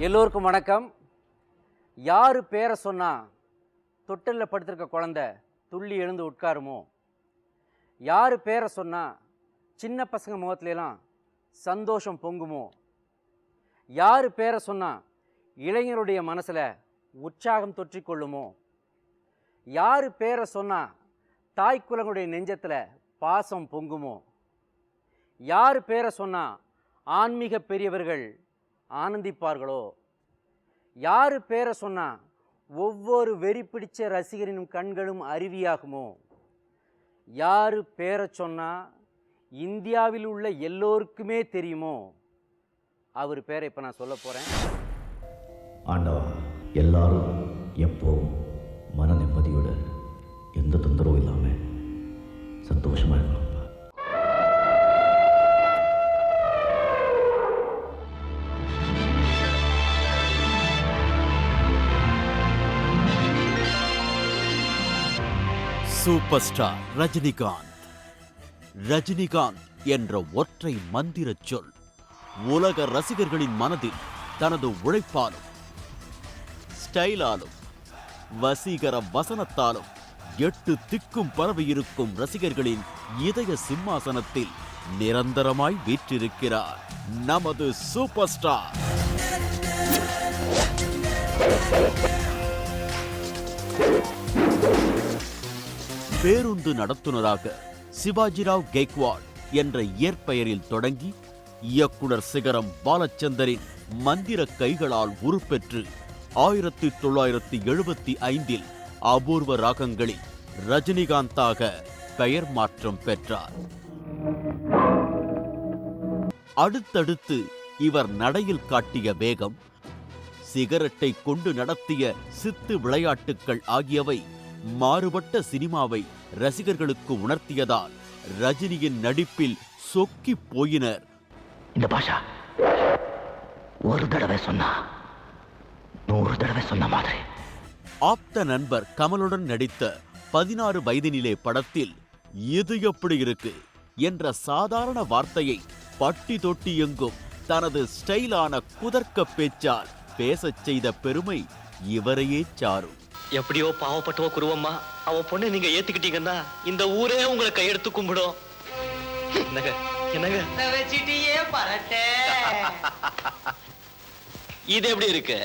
எல்லோருக்கும் வணக்கம். யார் பேரை சொன்னால் தொட்டிலில் படுத்திருக்க குழந்தை துள்ளி எழுந்து உட்காருமோ, யார் பேரை சொன்னால் சின்ன பசங்க முகத்துலலாம் சந்தோஷம் பொங்குமோ, யார் பேரை சொன்னால் இளைஞருடைய மனசில் உற்சாகம் தொற்றிக்கொள்ளுமோ, யார் பேரை சொன்னால் தாய்க்குலங்களுடைய நெஞ்சத்தில் பாசம் பொங்குமோ, யார் பேரை சொன்னால் ஆன்மீக பெரியவர்கள் ஆனந்திப்பார்களோ, யார் பேரை சொன்னால் ஒவ்வொரு வெறி பிடிச்ச ரசிகரின் கண்களும் அருவியாகுமோ, யார் பேரை சொன்னால் இந்தியாவில் உள்ள எல்லோருக்குமே தெரியுமோ, அவர் பேரை இப்போ நான் சொல்ல போகிறேன். ஆண்டவா, எல்லாரும் எப்போவும் மன நிம்மதியோட எந்த தொந்தரவும் இல்லாமல் சந்தோஷமாக இருக்கணும். Super star Rajinikanth. ரஜினிகாந்த் என்ற ஒற்றை மந்திர சொல் உலக ரசிகர்களின் மனதில் தனது உழைப்பாலும் ஸ்டைலாலும் வசீகர வசனத்தாலும் 8 திக்கும் பரவியிருக்கும் ரசிகர்களின் இதய சிம்மாசனத்தில் நிரந்தரமாய் வீற்றிருக்கிறார் நமது சூப்பர் ஸ்டார். பேருந்து நடத்துனராக சிவாஜிராவ் கெய்க்வாட் என்ற இயற்பெயரில் தொடங்கி இயக்குனர் சிகரம் பாலச்சந்தரின் மந்திர கைகளால் உருப்பெற்று 1975 அபூர்வ ராகங்களில் ரஜினிகாந்தாக பெயர் மாற்றம் பெற்றார். அடுத்தடுத்து இவர் நடையில் காட்டிய வேகம், சிகரெட்டை கொண்டு நடத்திய சித்து விளையாட்டுக்கள் ஆகியவை மாறுபட்ட சினிமாவை ரசிகர்களுக்கு உணர்த்தியதால் ரஜினியின் நடிப்பில் சொக்கி போயினர். இந்த பாஷா ஒரு தடவை சொன்னா 100 தடவை சொன்ன மாதிரி. ஆப்த நண்பர் கமலுடன் நடித்த 16 வயதினிலே படத்தில் இது எப்படி இருக்கு என்ற சாதாரண வார்த்தையை பட்டி தொட்டி எங்கும் தனது ஸ்டைலான குதர்க்க பேச்சால் பேசச் செய்த பெருமை இவரையே சாரும். எப்படியோ பாவப்பட்டவோ குருவம்மா, அவ பொண்ணை நீங்க ஏத்துக்கிட்டீங்கன்னா இந்த ஊரே உங்களை கையெடுத்து கும்பிடும். என்னங்க என்னங்க இது எப்படி இருக்கு?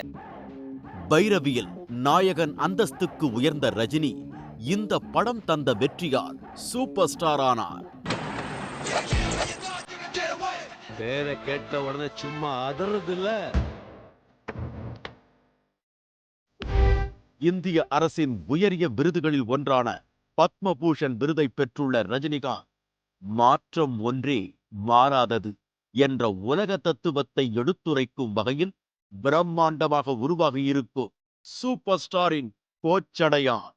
பைரவியில் நாயகன் அந்தஸ்துக்கு உயர்ந்த ரஜினி இந்த படம் தந்த வெற்றியால் சூப்பர் ஸ்டார் ஆனார். பேரை கேட்ட உடனே சும்மா அதறது இல்ல. இந்திய அரசின் உயரிய விருதுகளில் ஒன்றான பத்மபூஷன் விருதை பெற்றுள்ள ரஜினிகாந்த் மாற்றம் ஒன்றே மாறாதது என்ற உலக தத்துவத்தை எடுத்துரைக்கும் வகையில் பிரம்மாண்டமாக உருவாகியிருக்கும் சூப்பர் ஸ்டாரின் கோச்சடையான்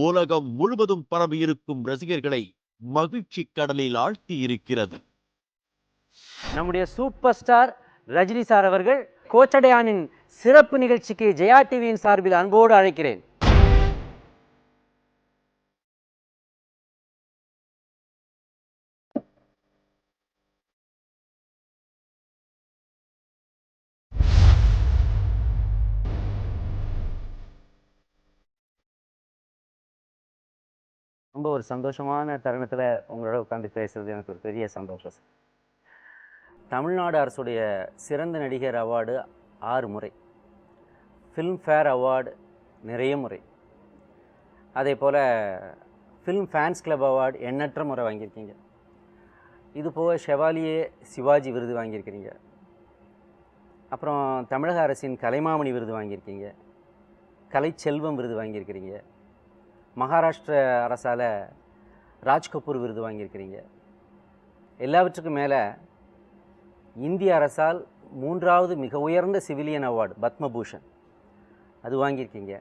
உலகம் முழுவதும் பரவியிருக்கும் ரசிகர்களை மகிழ்ச்சி கடலில் ஆழ்த்தி இருக்கிறது. நம்முடைய சூப்பர் ஸ்டார் ரஜினி சார் அவர்கள் கோச்சடையானின் சிறப்பு நிகழ்ச்சிக்கு ஜெயா டிவியின் சார்பில் அன்போடு அழைக்கிறேன். ரொம்ப ஒரு சந்தோஷமான தருணத்தில் உங்களோட உட்காந்து பேசுறது எனக்கு ஒரு பெரிய சந்தோஷம். தமிழ்நாடு அரசுடைய சிறந்த நடிகர் அவார்டு 6 முறை, ஃபிலிம்ஃபேர் அவார்டு நிறைய முறை, அதே போல் ஃபிலிம் ஃபேன்ஸ் கிளப் அவார்டு எண்ணற்ற முறை வாங்கியிருக்கீங்க. இது போக ஷெவாலியே சிவாஜி விருது வாங்கியிருக்கிறீங்க. அப்புறம் தமிழக அரசின் கலைமாமணி விருது வாங்கியிருக்கீங்க, கலைச்செல்வம் விருது வாங்கியிருக்கிறீங்க, மகாராஷ்டிர அரசால் ராஜ்கபூர் விருது வாங்கியிருக்கிறீங்க. எல்லாவற்றுக்கும் மேலே இந்திய அரசால் 3வது மிக உயர்ந்த சிவிலியன் அவார்டு பத்மபூஷன் அது வாங்கியிருக்கீங்க.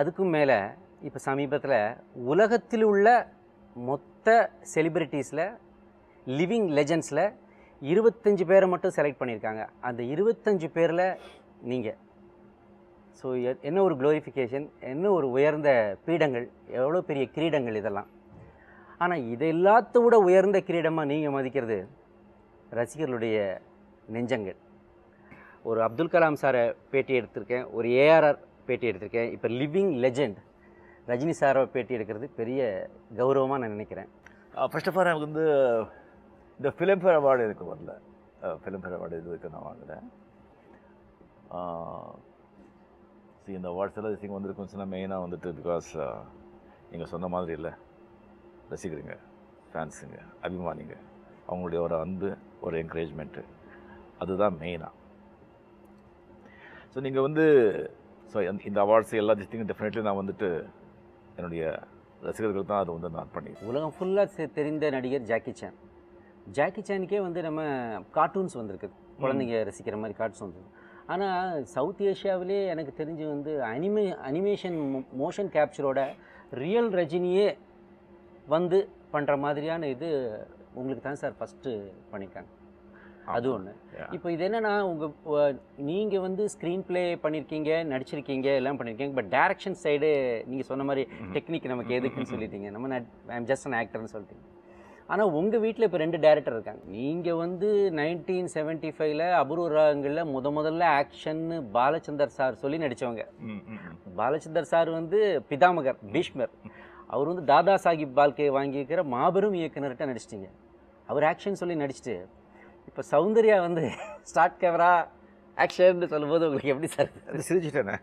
அதுக்கும் மேலே இப்போ சமீபத்தில் உலகத்தில் உள்ள மொத்த செலிப்ரிட்டிஸில் லிவிங் லெஜண்ட்ஸில் 25 பேரை மட்டும் செலக்ட் பண்ணியிருக்காங்க. அந்த 25 பேரில் நீங்கள். ஸோ என்ன ஒரு க்ளோரிஃபிகேஷன், என்ன ஒரு உயர்ந்த பீடங்கள், எவ்வளோ பெரிய கிரீடங்கள் இதெல்லாம். ஆனால் இதை எல்லாத்த விட உயர்ந்த கிரீடமாக நீங்கள் மதிக்கிறது ரசிகர்களுடைய நெஞ்சங்கள். ஒரு அப்துல் கலாம் சாரை பேட்டி எடுத்திருக்கேன், ஒரு ஏஆர்ஆர் பேட்டி எடுத்திருக்கேன், இப்போ லிவிங் லெஜெண்ட் ரஜினி சாரை பேட்டி எடுக்கிறது பெரிய கௌரவமாக நான் நினைக்கிறேன். ஃபர்ஸ்ட் ஆஃப் ஆல் எனக்கு வந்து இந்த ஃபிலிம்ஃபேர் அவார்டு எனக்கு வரல. ஃபிலிம்ஃபேர் அவார்டு இது வரைக்கும் நான் வாங்குறேன். இந்த அவார்ட்ஸ் எல்லாம் திங் வந்திருக்கும் சொன்னால் மெயினாக வந்துட்டு பிகாஸ் நீங்கள் சொன்ன மாதிரி இல்லை, ரசிகருங்க, ஃபேன்ஸுங்க, அபிமானிங்க, அவங்களுடைய ஒரு அன்பு, ஒரு என்கரேஜ்மெண்ட்டு, அதுதான் மெயினாக. ஸோ நீங்கள் வந்து ஸோ இந்த அவார்ட்ஸ் எல்லா திங்கும் டெஃபினெட்லி நான் வந்துட்டு என்னுடைய ரசிகர்கள் தான் அதை வந்து நான் பண்ணி. உலகம் ஃபுல்லாக தெரிந்த நடிகர் ஜாக்கி சான். ஜாக்கி சானுக்கே வந்து நம்ம கார்ட்டூன்ஸ் வந்திருக்கு, குழந்தைங்க ரசிக்கிற மாதிரி கார்ட்டூன்ஸ் வந்திருக்கு. ஆனால் சவுத் ஏஷியாவிலே எனக்கு தெரிஞ்சு வந்து அனிமேஷன் மோஷன் கேப்சரோட ரியல் ரஜினியே வந்து பண்ணுற மாதிரியான இது உங்களுக்கு தான் சார் ஃபஸ்ட்டு பண்ணியிருக்காங்க. அது ஒன்று. இப்போ இது என்னென்னா நீங்கள் வந்து ஸ்க்ரீன் ப்ளே பண்ணியிருக்கீங்க, நடிச்சிருக்கீங்க, எல்லாம் பண்ணியிருக்கீங்க. பட் டைரக்ஷன் சைடு நீங்கள் சொன்ன மாதிரி டெக்னிக் நமக்கு எதுக்குன்னு சொல்லிட்டீங்க. நம்ம ஐம் ஜஸ்ட் அன் ஆக்டர்னு சொல்லிட்டீங்க. ஆனால் உங்கள் வீட்டில் இப்போ 2 டேரக்டர் இருக்காங்க. நீங்கள் வந்து 1975 அபூர்வ ராகங்களில் முதல்ல ஆக்ஷன்னு பாலச்சந்தர் சார் சொல்லி நடித்தவங்க. பாலச்சந்தர் சார் வந்து பிதாமகர், பீஷ்மர். அவர் வந்து தாதா சாஹிப் பால்கே வாங்கியிருக்கிற மாபெரும் இயக்குனர்கிட்ட நடிச்சிட்டிங்க. அவர் ஆக்ஷன் சொல்லி நடிச்சிட்டு இப்போ சௌந்தர்யா வந்து ஸ்டார்ட் கேமரா ஆக்ஷன் சொல்லும்போது உங்களுக்கு எப்படி சார்? சிரிச்சிட்டேனே,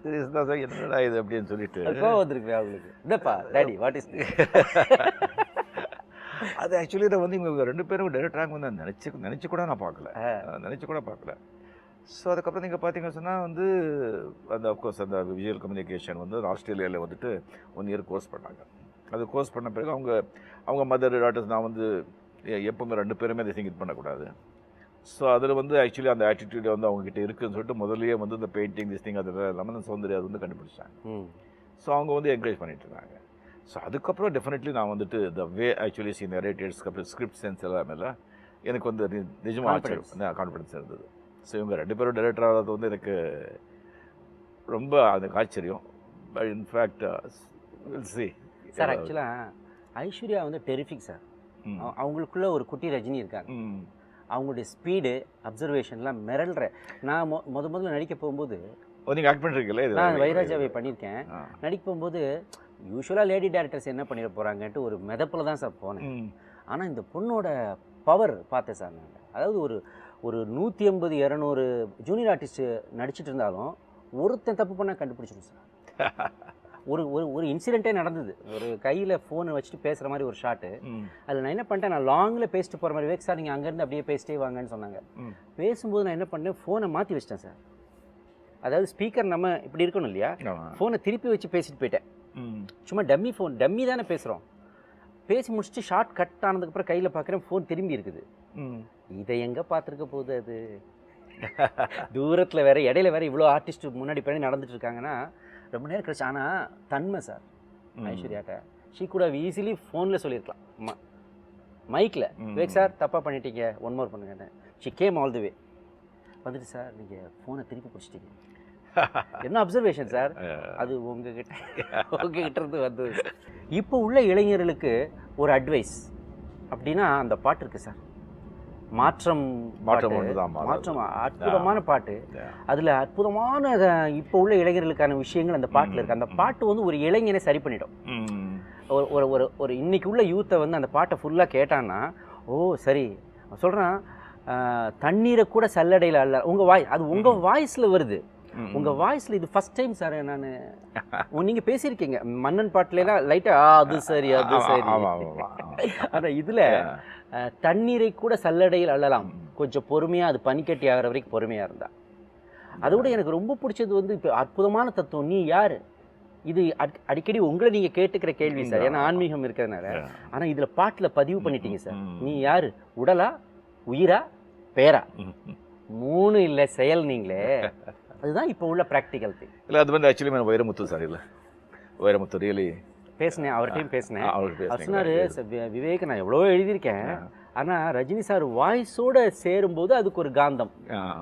சீரியஸ் தான் சார், என்னடா இது அப்படின்னு சொல்லிட்டு கோவம் வந்துருக்கு அவங்களுக்கு. இதப்பா டாடி வாட் இஸ் அது ஆக்சுவலி இதை வந்து இவங்க 2 பேரும் டைரக்டராக வந்து நினச்சி கூட நான் பார்க்கல, ஸோ அதுக்கப்புறம் நீங்கள் பார்த்தீங்கன்னு சொன்னால் வந்து அந்த அஃப்கோர்ஸ் அந்த விஜுவல் கம்யூனிகேஷன் வந்து ஆஸ்திரேலியாவில் வந்துட்டு 1 இயர் கோர்ஸ் பண்ணாங்க. அது கோர்ஸ் பண்ண பிறகு அவங்க மதர் டாட்டர்ஸ் நான் வந்து எப்பவுமே 2 பேருமே அதை இது பண்ணக்கூடாது. ஸோ அதில் வந்து ஆக்சுவலி அந்த ஆட்டிடியூட் வந்து அவங்ககிட்ட இருக்குதுன்னு சொல்லிட்டு முதல்லயே வந்து இந்த பெயிண்டிங் திங் அதெல்லாம் இல்லாமல் அந்த சௌந்தர்யா அது வந்து கண்டுபிடிச்சாங்க. ஸோ அவங்க வந்து என்கரேஜ் பண்ணிட்டு இருந்தாங்க. ஸோ அதுக்கப்புறம் டெஃபினெட்லி நான் வந்துட்டு த வே ஆக்சுவலி சி நரேட்டிவ்ஸ் அப்புறம் ஸ்கிரிப்ட் சென்ஸ் எல்லாமே எனக்கு வந்து நிஜமாக கான்ஃபிடன்ஸ் இருந்தது. ஸோ இவங்க 2 பேரும் டைரக்டர் ஆகிறது வந்து எனக்கு ரொம்ப அதுக்கு ஆச்சரியம். But in fact will see sir, ஆக்சுவலாக ஐஸ்வர்யா வந்து டெரிஃபிக் சார். அவங்களுக்குள்ள ஒரு குட்டி ரஜினி இருக்காங்க. அவங்களுடைய ஸ்பீடு, அப்சர்வேஷன்லாம் மிரள்ற. நான் முதல்ல நடிக்க போகும்போது நீங்கள் ஆக்ட் பண்ணுறீங்களே, நான் வைராஜாவை பண்ணியிருக்கேன். நடிக்க போகும்போது யூஸ்வலாக லேடி டேரக்டர்ஸ் என்ன பண்ணிட போகிறாங்கன்ட்டு ஒரு மிதப்பில் தான் சார் போனேன். ஆனால் இந்த பொண்ணோட பவர் பார்த்தேன் சார் நான். அதாவது ஒரு 150-200 ஜூனியர் ஆர்டிஸ்ட்டு நடிச்சிட்டு இருந்தாலும் ஒருத்தன் தப்பு பண்ணால் கண்டுபிடிச்சிடும் சார். ஒரு இன்சிடென்ட்டே நடந்தது. ஒரு கையில் ஃபோனை வச்சுட்டு பேசுகிற மாதிரி ஒரு ஷாட்டு. அதில் நான் என்ன பண்ணிட்டேன், நான் லாங்கில் பேசிட்டு போகிற மாதிரி, வேக் சார் நீங்கள் அங்கேருந்து அப்படியே பேசிட்டே வாங்கன்னு சொன்னாங்க. பேசும்போது நான் என்ன பண்ணேன், ஃபோனை மாற்றி வச்சிட்டேன் சார். அதாவது ஸ்பீக்கர் நம்ம இப்படி இருக்கணும் இல்லையா, ஃபோனை திருப்பி வச்சு பேசிட்டு போயிட்டேன். சும்மா டம்மி தானே பேசுகிறோம். பேசி முடிச்சுட்டு ஷார்ட் கட் ஆனதுக்கப்புறம் கையில் பார்க்குறேன், ஃபோன் திரும்பி இருக்குது. இதை எங்கே பார்த்துருக்க போகுது அது தூரத்தில் வேறு, இடையில வேறு இவ்வளோ ஆர்டிஸ்ட் முன்னாடி பண்ணி நடந்துட்டு இருக்காங்கன்னா ரொம்ப நேரம் கழிச்சு. ஆனால் தன்மை சார் ஐஸ்வர்யாட்ட ஷீ கூட ஈஸிலி ஃபோனில் சொல்லியிருக்கலாம், மைக்கில், வேக் சார் தப்பாக பண்ணிட்டீங்க, 1 மோர் பண்ணுங்க. ஷி கேம் ஆல் தி வே வந்துட்டு, சார் நீங்கள் ஃபோனை திருப்பி பிடிச்சிட்டீங்க. என்ன அப்சர்வேஷன் சார் அது உங்ககிட்ட இருந்து வந்தது. இப்போ உள்ள இளைஞர்களுக்கு ஒரு அட்வைஸ் அப்படின்னா அந்த பாட்டு இருக்குது சார், மாற்றம் அற்புதமான பாட்டு. அதில் அற்புதமான இப்போ உள்ள இளைஞர்களுக்கான விஷயங்கள் அந்த பாட்டில் இருக்குது. அந்த பாட்டு வந்து ஒரு இளைஞனை சரி பண்ணிடும். ஒரு இன்னைக்கு உள்ள யூத்தை வந்து அந்த பாட்டை ஃபுல்லாக கேட்டான்னா, ஓ சரி சொல்கிறான், தண்ணீரை கூட சல்லடையில் அல்ல உங்கள் அது உங்கள் வாய்ஸில் வருது. உங்கள் வாய்ஸில் இது ஃபஸ்ட் டைம் சார் நான் நீங்கள் பேசியிருக்கீங்க மன்னன் பாட்டிலாம் லைட்டாக அது சரி அது சரி. ஆனால் இதில் தண்ணீரை கூட சல்லடையில் அள்ளலாம், கொஞ்சம் பொறுமையாக, அது பனிக்கட்டி ஆகிற வரைக்கும் பொறுமையாக இருந்தா. அதோட எனக்கு ரொம்ப பிடிச்சது வந்து இப்போ அற்புதமான தத்துவம், நீ யார், இது அடிக்கடி உங்களை நீங்கள் கேட்டுக்கிற கேள்வி சார், ஏன்னா ஆன்மீகம் இருக்கிறதுனால. ஆனால் இதில் பாட்டில் பதிவு பண்ணிட்டீங்க சார், நீ யார், உடலா உயிரா பேரா, 3 இல்லை செயல் நீங்களே. அதுதான் இப்போ உள்ள ப்ராக்டிக்கல் திங். இல்லை அது வந்து ஆக்சுவலி வைரமுத்து சார், இல்லை வைரமுத்து ரியலி பேசினேன், அவர்கிட்டையும் பேசினேன். அவர் சொன்னார், விவேக் நான் எவ்வளோ எழுதியிருக்கேன், ஆனால் ரஜினி சார் வாய்ஸோடு சேரும்போது அதுக்கு ஒரு காந்தம்,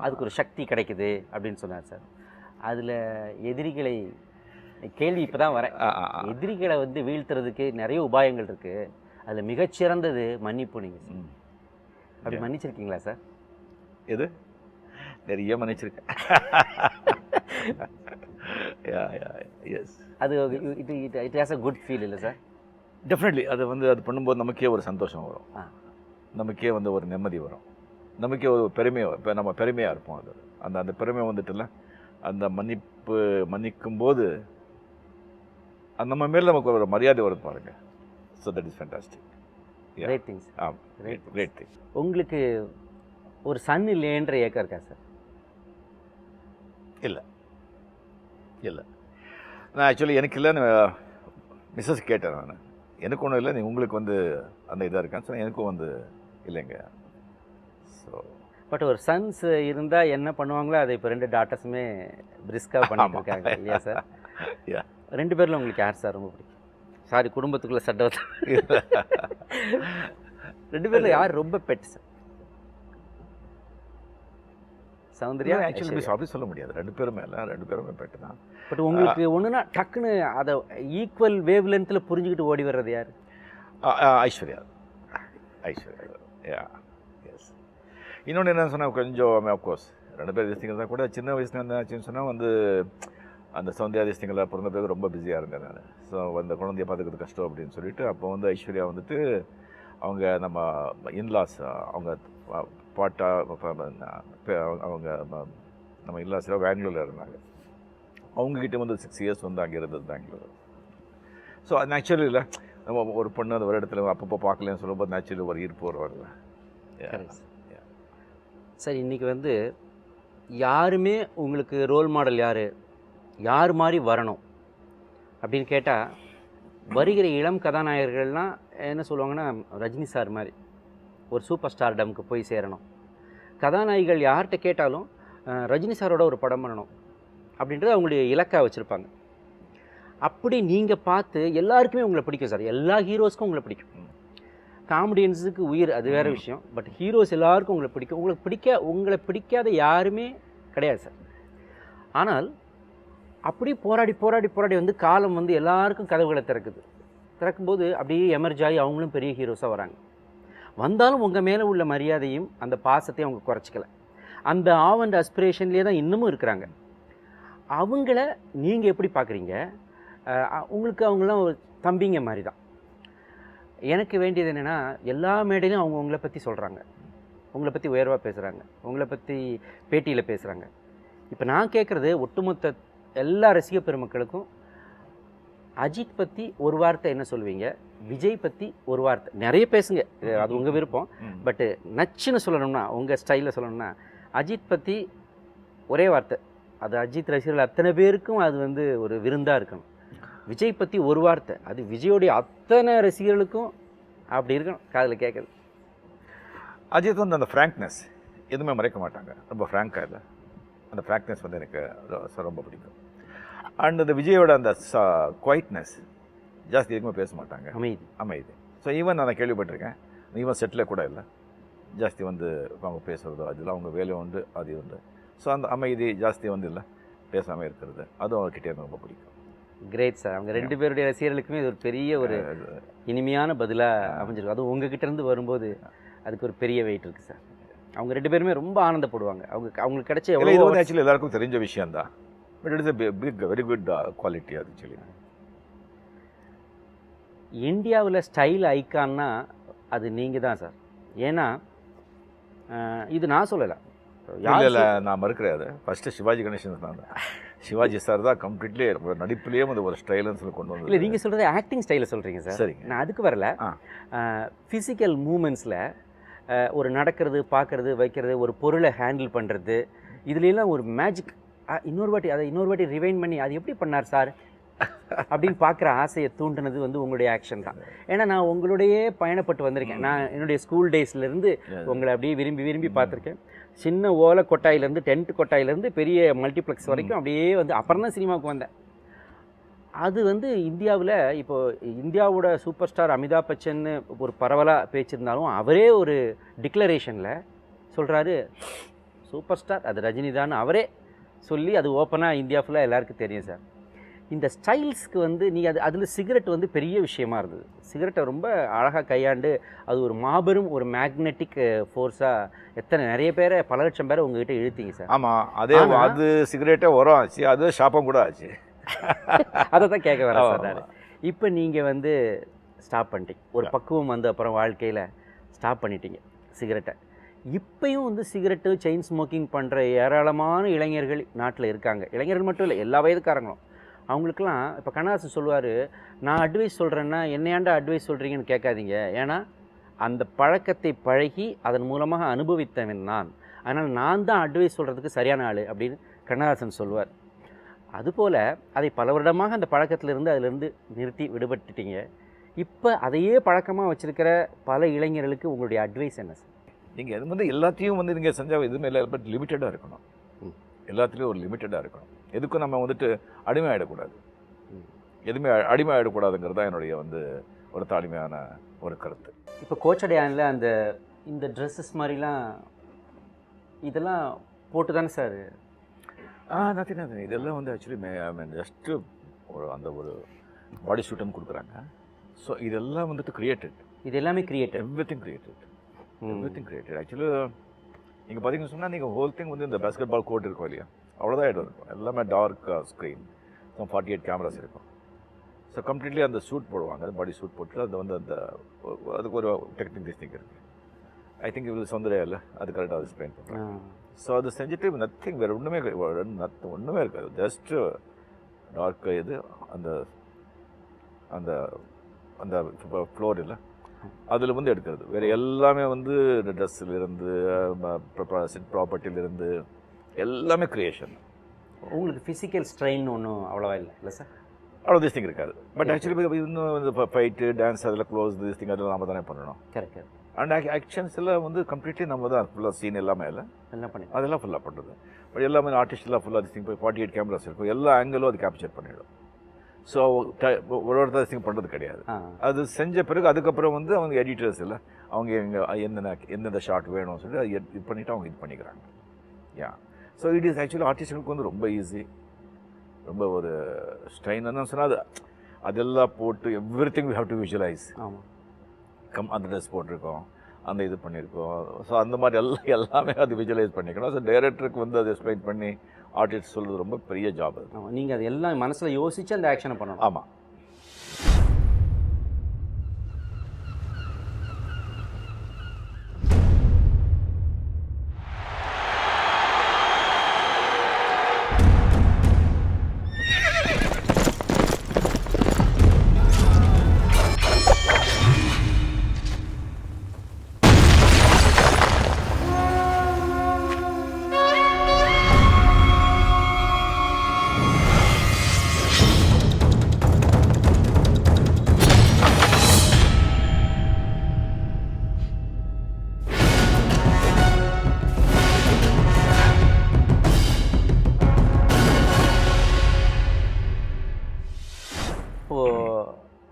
அதுக்கு ஒரு சக்தி கிடைக்குது அப்படின்னு சொன்னார் சார். அதில் எதிரிகளை கேள்வி இப்போ தான் வரேன், எதிரிகளை வந்து வீழ்த்துறதுக்கு நிறைய உபாயங்கள் இருக்குது. அதில் மிகச்சிறந்தது மன்னிப்பு. நீங்கள் அப்படி மன்னிச்சிருக்கீங்களா சார்? எது நிறைய மன்னிச்சிருக்கேன். எஸ், அது it has a good feel இல்லை சார்? டெஃபினெட்லி. அது வந்து அது பண்ணும்போது நமக்கே ஒரு சந்தோஷம் வரும், நமக்கே வந்து ஒரு நிம்மதி வரும், நமக்கே ஒரு பெருமையாக, இப்போ நம்ம பெருமையாக இருப்போம். அது அந்த அந்த பெருமை வந்துட்டுல அந்த மன்னிக்கும் போது அது நம்ம மேலே நமக்கு ஒரு மரியாதை வருது பாருங்க. So that is fantastic. Great things. Great thing. உங்களுக்கு ஒரு சன் இல்லைன்ற ஏக்கம் இருக்கா சார்? இல்லை இல்லை, நான் ஆக்சுவலி எனக்கு இல்லைன்னு மிஸ்ஸஸ் கேட்டேன். நான் எனக்கு ஒன்றும் இல்லை, உங்களுக்கு வந்து அந்த இதாக இருக்கான்னு சொன்னேன். எனக்கும் வந்து இல்லைங்க. ஸோ பட் ஒரு சன்ஸ் இருந்தால் என்ன பண்ணுவாங்களோ அதை இப்போ 2 டாட்டர்ஸுமே பிரிஸ்காக பண்ணிட்டு இருக்காங்க இல்லையா சார்? யா, 2 பேரில் உங்களுக்கு யார் சார் ரொம்ப பிடிக்கும்? சாரி, குடும்பத்துக்குள்ளே சட்டை 2 பேரில் யார் ரொம்ப பெட் சார்? சௌந்தர்யா ஆக்சுவலி அப்படி சொல்ல முடியாது. 2 பேருமே இல்லை, 2 பேருமே பெட்டு தான். பட் உங்களுக்கு ஒன்றுனா டக்குன்னு அதை ஈக்குவல் வேவ் லென்த்தில் புரிஞ்சுக்கிட்டு ஓடி வர்றது யார்? ஐஸ்வர்யா. யா, எஸ். இன்னொன்று என்ன சொன்னால் கொஞ்சம் அஃப்கோர்ஸ் 2 பேர் திஸ்டிங்கள் தான் கூட. சின்ன வயசுல என்னாச்சுன்னு சொன்னால் வந்து அந்த சௌந்தர்யா திஸ்டிங்களில் பிறந்த பிறகு ரொம்ப பிஸியாக இருந்தேன் நான். ஸோ அந்த குழந்தைய பார்த்துக்கிறது கஷ்டம் அப்படின்னு சொல்லிட்டு அப்போ வந்து ஐஸ்வர்யா வந்துட்டு அவங்க நம்ம இன்லாஸ், அவங்க பாட்டா அவங்க நம்ம இன்லாஸில் பெங்களூரில் இருந்தாங்க. அவங்கக்கிட்ட வந்து 6 இயர்ஸ் வந்து அங்கே இருந்தது பெங்களூர். ஸோ அது நேச்சுரலி இல்லை, நம்ம ஒரு பொண்ணு அந்த ஒரு இடத்துல அப்பப்போ பார்க்கலன்னு சொல்லும்போது நேச்சுரலி ஒரு ஈர்ப்பு வருவாங்கல்ல. சார், இன்றைக்கி வந்து யாருமே உங்களுக்கு ரோல் மாடல் யார் மாதிரி வரணும் அப்படின்னு கேட்டால் வருகிற இளம் கதாநாயகர்கள்லாம் என்ன சொல்லுவாங்கன்னா, ரஜினி சார் மாதிரி ஒரு சூப்பர் ஸ்டார்டம்க்கு போய் சேரணும். கதாநாயகிகள் யார்கிட்ட கேட்டாலும் ரஜினி சாரோட ஒரு படம் பண்ணணும் அப்படின்றது அவங்களுடைய இலக்காக வச்சுருப்பாங்க. அப்படி நீங்கள் பார்த்து எல்லாருக்குமே உங்களை பிடிக்கும் சார், எல்லா ஹீரோஸ்க்கும் உங்களை பிடிக்கும். காமெடியன்ஸுக்கு உயிர், அது வேறு விஷயம். பட் ஹீரோஸ் எல்லாருக்கும் உங்களை பிடிக்கும். உங்களை பிடிக்காத யாருமே கிடையாது சார். ஆனால் அப்படி போராடி வந்து காலம் வந்து எல்லாருக்கும் கதவுகளை திறக்கும்போது அப்படியே எமர்ஜ் ஆகி அவங்களும் பெரிய ஹீரோஸாக வராங்க. வந்தாலும் உங்கள் மேலே உள்ள மரியாதையும் அந்த பாசத்தையும் அவங்க குறைச்சிக்கல. அந்த ஆவ் அண்ட் அஸ்பிரேஷன்லேயே தான் இன்னமும் இருக்கிறாங்க. அவங்கள நீங்கள் எப்படி பார்க்குறீங்க? உங்களுக்கு அவங்களாம் ஒரு தம்பிங்க மாதிரி தான். எனக்கு வேண்டியது என்னென்னா, எல்லா மேடையிலும் உங்களை பற்றி சொல்கிறாங்க, உங்களை பற்றி உயர்வாக பேசுகிறாங்க, உங்களை பற்றி பேட்டியில் பேசுகிறாங்க. இப்போ நான் கேட்குறது ஒட்டுமொத்த எல்லா ரசிக பெருமக்களுக்கும், அஜித் பற்றி ஒரு வார்த்தை என்ன சொல்லுவீங்க? விஜய் பற்றி ஒரு வார்த்தை, நிறைய பேசுங்க, அது உங்கள் விருப்பம். பட்டு நச்சுன்னு சொல்லணும்னா, உங்கள் ஸ்டைலில் சொல்லணும்னா, அஜித் பற்றி ஒரே வார்த்தை, அது அஜித் ரசிகர்கள் அத்தனை பேருக்கும் அது வந்து ஒரு விருந்தாக இருக்கணும். விஜய் பற்றி ஒரு வார்த்தை, அது விஜயோடைய அத்தனை ரசிகர்களுக்கும் அப்படி இருக்கணும், காதில் கேட்குது. அஜித் வந்து அந்த ஃப்ராங்க்னஸ் எதுவுமே மறைக்க மாட்டாங்க, ரொம்ப ஃப்ராங்காக இல்லை. அந்த ஃப்ராங்க்னஸ் வந்து எனக்கு ரொம்ப பிடிக்கும். அண்ட் அந்த விஜயோட அந்த குவைட்னஸ், ஜாஸ்தி எதுவுமே பேச மாட்டாங்க, அமைதி. ஸோ ஈவன் நான் கேள்விப்பட்டிருக்கேன், ஈவன் செட்டில் கூட இல்லை, ஜாஸ்தி வந்து அவங்க பேசுகிறதோ அதில் அவங்க வேலை உண்டு, அது உண்டு. ஸோ அந்த அமைதி ஜாஸ்தி வந்து இல்லை, பேசாமல் இருக்கிறது, அதுவும் அவர்கிட்டே எனக்கு ரொம்ப பிடிக்கும். Great sir. அவங்க 2 பேருடைய ரசிகர்களுக்குமே இது ஒரு பெரிய ஒரு இனிமையான பதிலாக அமைஞ்சிருக்கு. அதுவும் உங்ககிட்ட இருந்து வரும்போது அதுக்கு ஒரு பெரிய வெயிட் இருக்குது சார். அவங்க 2 பேருமே ரொம்ப ஆனந்தப்படுவாங்க. அவங்களுக்கு கிடைச்ச இது வந்து ஆக்சுவலி எல்லாருக்கும் தெரிஞ்ச விஷயம் தான். But it is a big very good quality actually. இந்தியாவில் ஸ்டைல் ஐக்கான்னா அது நீங்கள் தான் சார். ஏன்னா இது நான் சொல்லலை, இல்லை நான் மறுக்கிறேன். அது ஃபஸ்ட்டு சிவாஜி கணேசன் தான். சிவாஜி சார் தான் கம்ப்ளீட்லி நடிப்புலேயே வந்து ஒரு ஸ்டைல்னு சொல்லி கொண்டு வந்து. இல்லை, நீங்கள் சொல்கிறது ஆக்டிங் ஸ்டைலில் சொல்கிறீங்க சார். சரி, நான் அதுக்கு வரல. ஃபிசிக்கல் மூமெண்ட்ஸில் ஒரு நடக்கிறது, பார்க்குறது, வைக்கிறது, ஒரு பொருளை ஹேண்டில் பண்ணுறது, இதுலாம் ஒரு மேஜிக். இன்னொரு வாட்டி ரிவைண்ட் பண்ணி அது எப்படி பண்ணார் சார் அப்படின்னு பார்க்குற ஆசையை தூண்டினது வந்து உங்களுடைய ஆக்ஷன் தான். ஏன்னா நான் உங்களுடைய பயணப்பட்டு வந்திருக்கேன். நான் என்னுடைய ஸ்கூல் டேஸ்லேருந்து உங்களை அப்படியே விரும்பி பார்த்துருக்கேன். சின்ன ஓலை கொட்டாயிலேருந்து, டென்ட் கொட்டாயிலேருந்து பெரிய மல்டிப்ளெக்ஸ் வரைக்கும் அப்படியே வந்து அப்புறம் தான் சினிமாவுக்கு வந்தேன். அது வந்து இந்தியாவில் இப்போது இந்தியாவோட சூப்பர் ஸ்டார் அமிதாப் பச்சன் ஒரு பரவலாக பேச்சிருந்தாலும் அவரே ஒரு டிக்ளரேஷனில் சொல்கிறாரு, சூப்பர் ஸ்டார் அது ரஜினி தான் அவரே சொல்லி அது ஓப்பனாக இந்தியா ஃபுல்லாக எல்லாருக்கும் தெரியும் சார். இந்த ஸ்டைல்ஸ்க்கு வந்து நீங்கள் அதில் சிகரெட் வந்து பெரிய விஷயமா இருந்தது. சிகரெட்டை ரொம்ப அழகாக கையாண்டு அது ஒரு மாபெரும் ஒரு மேக்னெட்டிக் ஃபோர்ஸாக நிறைய பேரை, பல லட்சம் பேரை உங்ககிட்ட இழுத்தீங்க சார். ஆமாம், அதே அது சிகரெட்டே உரம் ஆச்சு, அது ஷாப்பம் கூட ஆச்சு. அதை தான் கேட்க வரேன் சார் நான். இப்போ நீங்கள் வந்து ஸ்டாப் பண்ணிட்டீங்க, ஒரு பக்குவம் வந்து அப்புறம் வாழ்க்கையில் ஸ்டாப் பண்ணிட்டீங்க சிகரெட்டை. இப்பயும் வந்து சிகரெட்டு, செயின் ஸ்மோக்கிங் பண்ணுற ஏராளமான இளைஞர்கள் நாட்டில் இருக்காங்க. இளைஞர்கள் மட்டும் இல்லை, எல்லா வயதுக்காரங்களும். அவங்களுக்கெல்லாம் இப்போ கண்ணதாசன் சொல்லுவார், நான் அட்வைஸ் சொல்கிறேன்னா என்னையாண்டா அட்வைஸ் சொல்கிறீங்கன்னு கேட்காதீங்க, ஏன்னா அந்த பழக்கத்தை பழகி அதன் மூலமாக அனுபவித்தவன் நான், அதனால் நான் தான் அட்வைஸ் சொல்கிறதுக்கு சரியான ஆள் அப்படின்னு கண்ணதாசன் சொல்லுவார். அதுபோல் அதை பல வருடமாக அந்த பழக்கத்திலிருந்து அதிலிருந்து நிறுத்தி விடுபட்டுட்டீங்க. இப்போ அதையே பழக்கமாக வச்சுருக்கிற பல இளைஞர்களுக்கு உங்களுடைய அட்வைஸ் என்ன சார்? நீங்கள் இது வந்து எல்லாத்தையும் வந்து நீங்கள் செஞ்சால் எதுவுமே இல்லை, பட் லிமிட்டடாக இருக்கணும். எல்லாத்துலேயும் ஒரு லிமிட்டடாக இருக்கணும். எதுக்கும் நம்ம வந்துட்டு அடிமை ஆகிடக்கூடாது, எதுவுமே அடிமை ஆகிடக்கூடாதுங்கிறது தான் என்னுடைய வந்து ஒரு தாழ்மையான ஒரு கருத்து. இப்போ கோச்சடையானில் அந்த இந்த ட்ரெஸ்ஸஸ் மாதிரிலாம் இதெல்லாம் போட்டு தானே சார்? நத்திங். இதெல்லாம் வந்து ஆக்சுவலி ஜஸ்ட்டு ஒரு அந்த ஒரு பாடி ஷூட்னு கொடுக்குறாங்க. ஸோ இதெல்லாம் வந்துட்டு கிரியேட்டட், இது எல்லாமே கிரியேட்டட், எவ்ரிதிங் கிரியேட்டட். ஆக்சுவலி நீங்கள் பார்த்தீங்கன்னு சொன்னால் நீங்கள் ஹோல் திங் வந்து இந்த பேஸ்கெட் பால் கோர்ட் இருக்கும் இல்லையா, அவ்வளோதான் இடம் இருக்கும். எல்லாமே டார்க் ஸ்க்ரீன், 48 கேமராஸ் இருக்கும். ஸோ கம்ப்ளீட்லி அந்த சூட் போடுவாங்க, பாடி சூட் போட்டு அது வந்து அந்த அதுக்கு ஒரு டெக்னிக் டிஸ்டிங் இருக்குது. ஐ திங்க் இது சௌந்தர்யா இல்லை, அது கரெக்டாக அது எக்ஸ்பிளைன் பண்ணுறாங்க. ஸோ அது செஞ்சுட்டு நத்திங், வேறு ஒன்றுமே இருக்காது. ஜஸ்ட்டு டார்க் இது அந்த அந்த அந்த ஃப்ளோர் இல்லை அதில் வந்து எடுக்கிறது. வேறு எல்லாமே வந்து ட்ரெஸ்ஸிலிருந்து செட் ப்ராப்பர்ட்டியிலிருந்து எல்லாமே க்ரியேஷன். உங்களுக்கு ஃபிசிக்கல் ஸ்ட்ரெயின் ஒன்றும் அவ்வளோவா இல்லை சார்? அவ்வளோ திஸ் திங் இருக்காது. பட் ஆக்சுவலி இன்னும் இந்த ஃபைட்டு, டான்ஸ், அதில் க்ளோஸ் திஸ் திங் அதெல்லாம் நம்ம தானே பண்ணணும். கரெக்ட். அண்ட் ஆக்ஷன்ஸ் எல்லாம் வந்து கம்ப்ளீட்லி நம்ம தான் ஃபுல்லாக சீன் எல்லாமே இல்லை எல்லாம் பண்ணி அதெல்லாம் ஃபுல்லாக பண்ணுறது. பட் எல்லாமே ஆர்டிஸ்ட்லாம் ஃபுல்லாக திஸ் திங் 48 கேமராஸ் இருக்கும், எல்லா ஆங்கிளும் அது கேப்சர் பண்ணிவிடும். ஸோ ஒருத்தர் திங் பண்ணுறது கிடையாது. அது செஞ்ச பிறகு அதுக்கப்புறம் வந்து அவங்க எடிட்டர்ஸ் இல்லை, அவங்க எந்தெந்த ஷாட் வேணும்னு சொல்லி அது இது பண்ணிவிட்டு அவங்க இது பண்ணிக்கிறாங்க. ஸோ இட் இஸ் ஆக்சுவலி ஆர்டிஸ்டுகளுக்கு வந்து ரொம்ப ஈஸி, ரொம்ப ஒரு ஸ்ட்ரெயின் என்ன சொன்னால் அதெல்லாம் போட்டு everything we have to visualise. ஆமாம், அந்த ட்ரெஸ் போட்டிருக்கோம், அந்த இது பண்ணியிருக்கோம். ஸோ அந்த மாதிரி எல்லாமே அது விஜுவலைஸ் பண்ணிக்கணும். ஸோ டைரக்டருக்கு வந்து அதை எக்ஸ்பிளைன் பண்ணி ஆர்டிஸ்ட் சொல்கிறது ரொம்ப பெரிய ஜாப் அது. ஆமாம், நீங்கள் அது எல்லாம் மனசில் யோசித்து அந்த ஆக்ஷனை பண்ணணும். ஆமாம்.